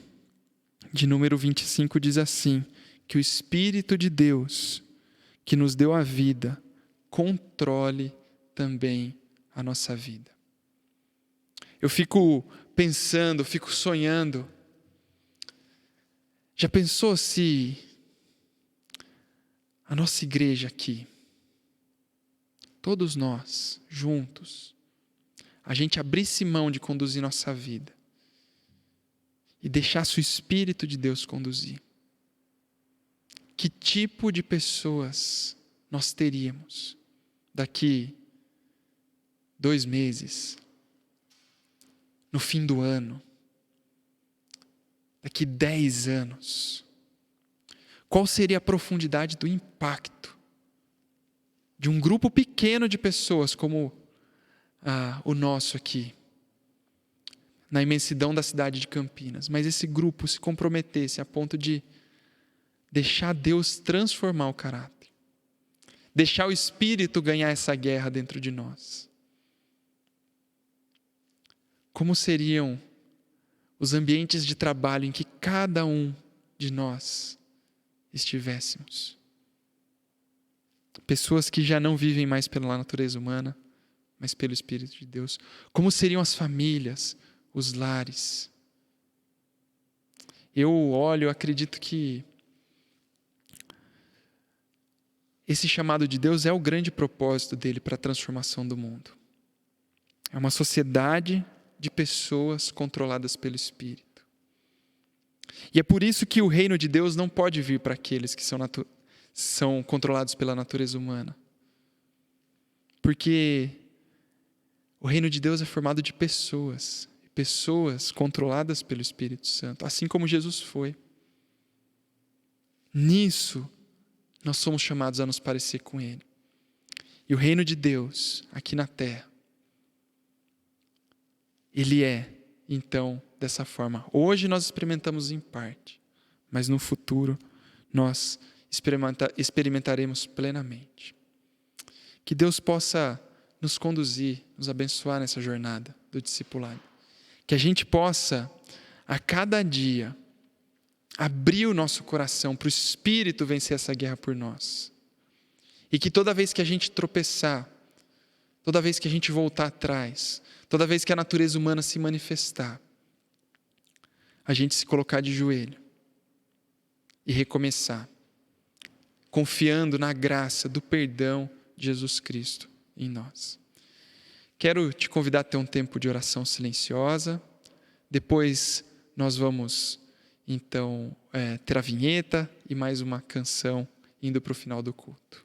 de número 25 diz assim, que o Espírito de Deus, que nos deu a vida, controle também a nossa vida. Eu fico pensando, fico sonhando. Já pensou se a nossa igreja aqui, todos nós, juntos, a gente abrisse mão de conduzir nossa vida e deixasse o Espírito de Deus conduzir? Que tipo de pessoas nós teríamos daqui 2 meses, no fim do ano, daqui 10 anos? Qual seria a profundidade do impacto de um grupo pequeno de pessoas como o nosso aqui, na imensidão da cidade de Campinas, mas esse grupo se comprometesse a ponto de deixar Deus transformar o caráter, deixar o Espírito ganhar essa guerra dentro de nós? Como seriam os ambientes de trabalho em que cada um de nós estivéssemos? Pessoas que já não vivem mais pela natureza humana, mas pelo Espírito de Deus. Como seriam as famílias, os lares? Eu acredito que esse chamado de Deus é o grande propósito dele para a transformação do mundo. É uma sociedade de pessoas controladas pelo Espírito. E é por isso que o reino de Deus não pode vir para aqueles que são controlados pela natureza humana. Porque o reino de Deus é formado de pessoas controladas pelo Espírito Santo, assim como Jesus foi. Nisso, nós somos chamados a nos parecer com Ele. E o reino de Deus, aqui na terra, Ele é, então, dessa forma. Hoje nós experimentamos em parte, mas no futuro nós experimentaremos plenamente. Que Deus possa nos conduzir, nos abençoar nessa jornada do discipulado. Que a gente possa, a cada dia, abrir o nosso coração para o Espírito vencer essa guerra por nós. E que toda vez que a gente tropeçar, toda vez que a gente voltar atrás, toda vez que a natureza humana se manifestar, a gente se colocar de joelho e recomeçar, confiando na graça do perdão de Jesus Cristo em nós. Quero te convidar a ter um tempo de oração silenciosa. Depois nós vamos, então, ter a vinheta e mais uma canção indo para o final do culto.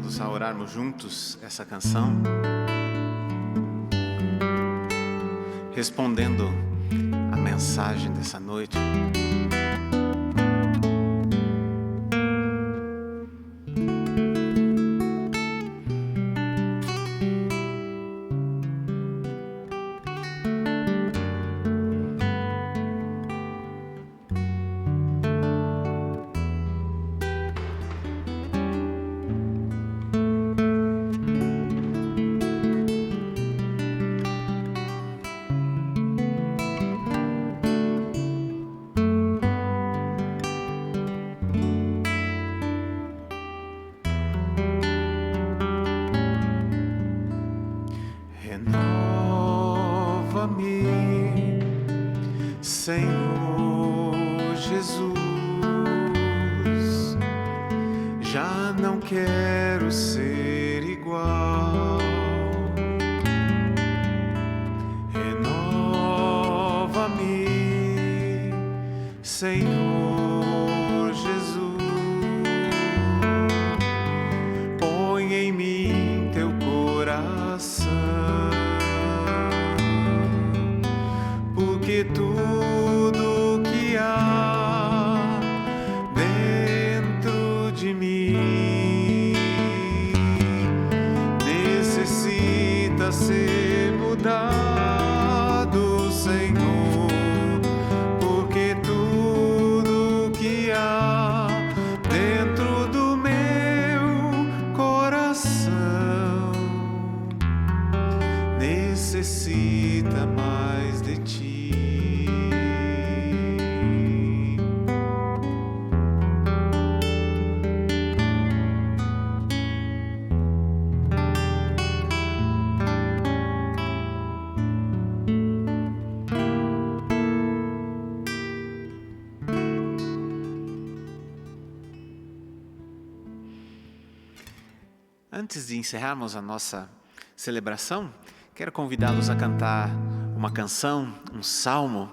convidando-os a orarmos juntos essa canção, respondendo a mensagem dessa noite. Renova-me, Senhor Jesus, já não quero ser igual. Renova-me, Senhor Jesus, põe em mim teu coração, porque tudo que há dentro de mim necessita ser mudado, Senhor, porque tudo que há dentro do meu coração necessita mais de ti. Antes de encerrarmos a nossa celebração, quero convidá-los a cantar uma canção, um salmo,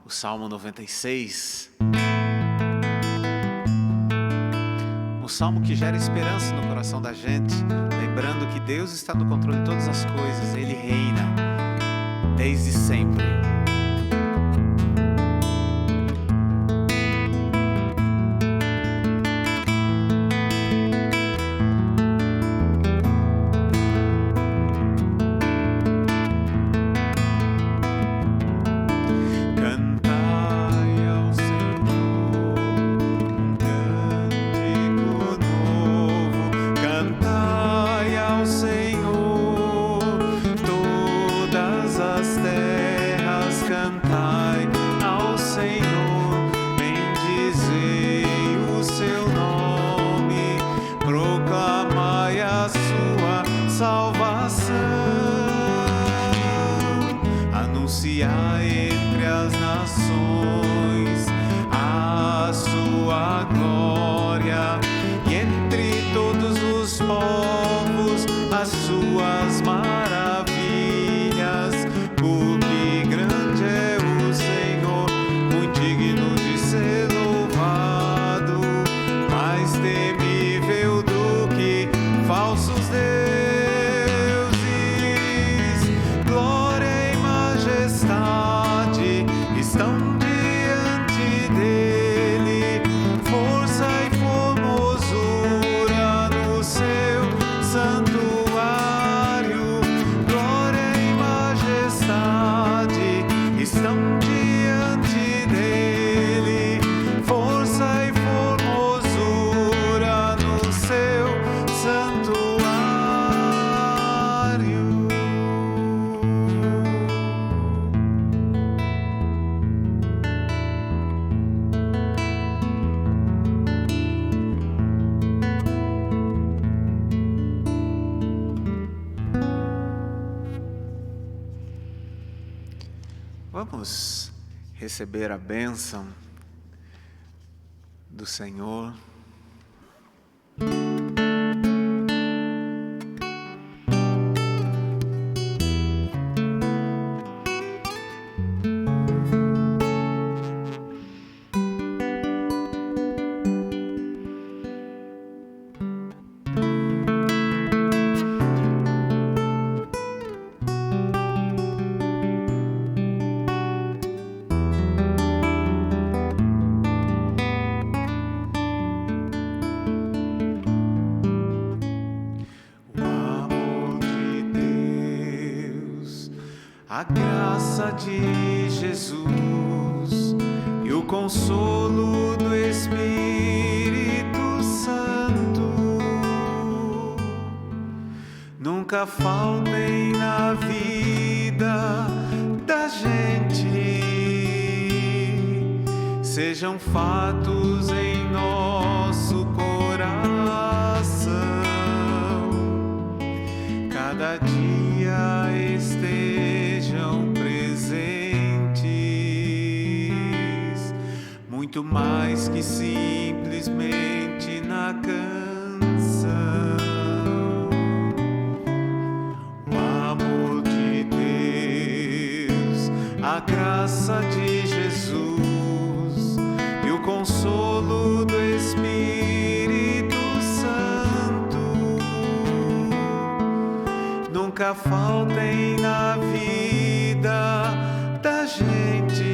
o Salmo 96. Um salmo que gera esperança no coração da gente, lembrando que Deus está no controle de todas as coisas, Ele reina desde sempre. Anunciar entre as nações a sua glória, e entre todos os povos as suas maravilhas, porque grande é o Senhor, muito digno de ser louvado, mais temível do que falsos deuses. Estão diante dele, força e formosura no seu santuário, glória e majestade estão diante dele, força e formosura no seu santuário. Vamos receber a bênção do Senhor. a graça de Jesus e o consolo do Espírito Santo nunca faltem na vida da gente, sejam fatos em nosso coração, cada dia estejam presentes, muito mais que simplesmente na canção. O amor de Deus, a graça de Jesus e o consolo do Espírito Santo nunca faltem na vida da gente,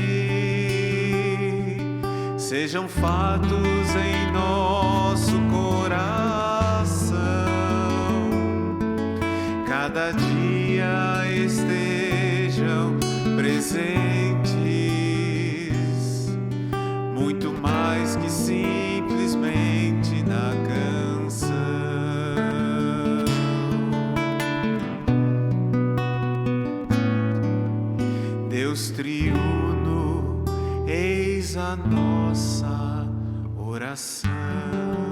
sejam fatos em nosso coração, cada dia estejam presentes, muito mais que simplesmente na canção. Deus triuno, eis a nossa oração.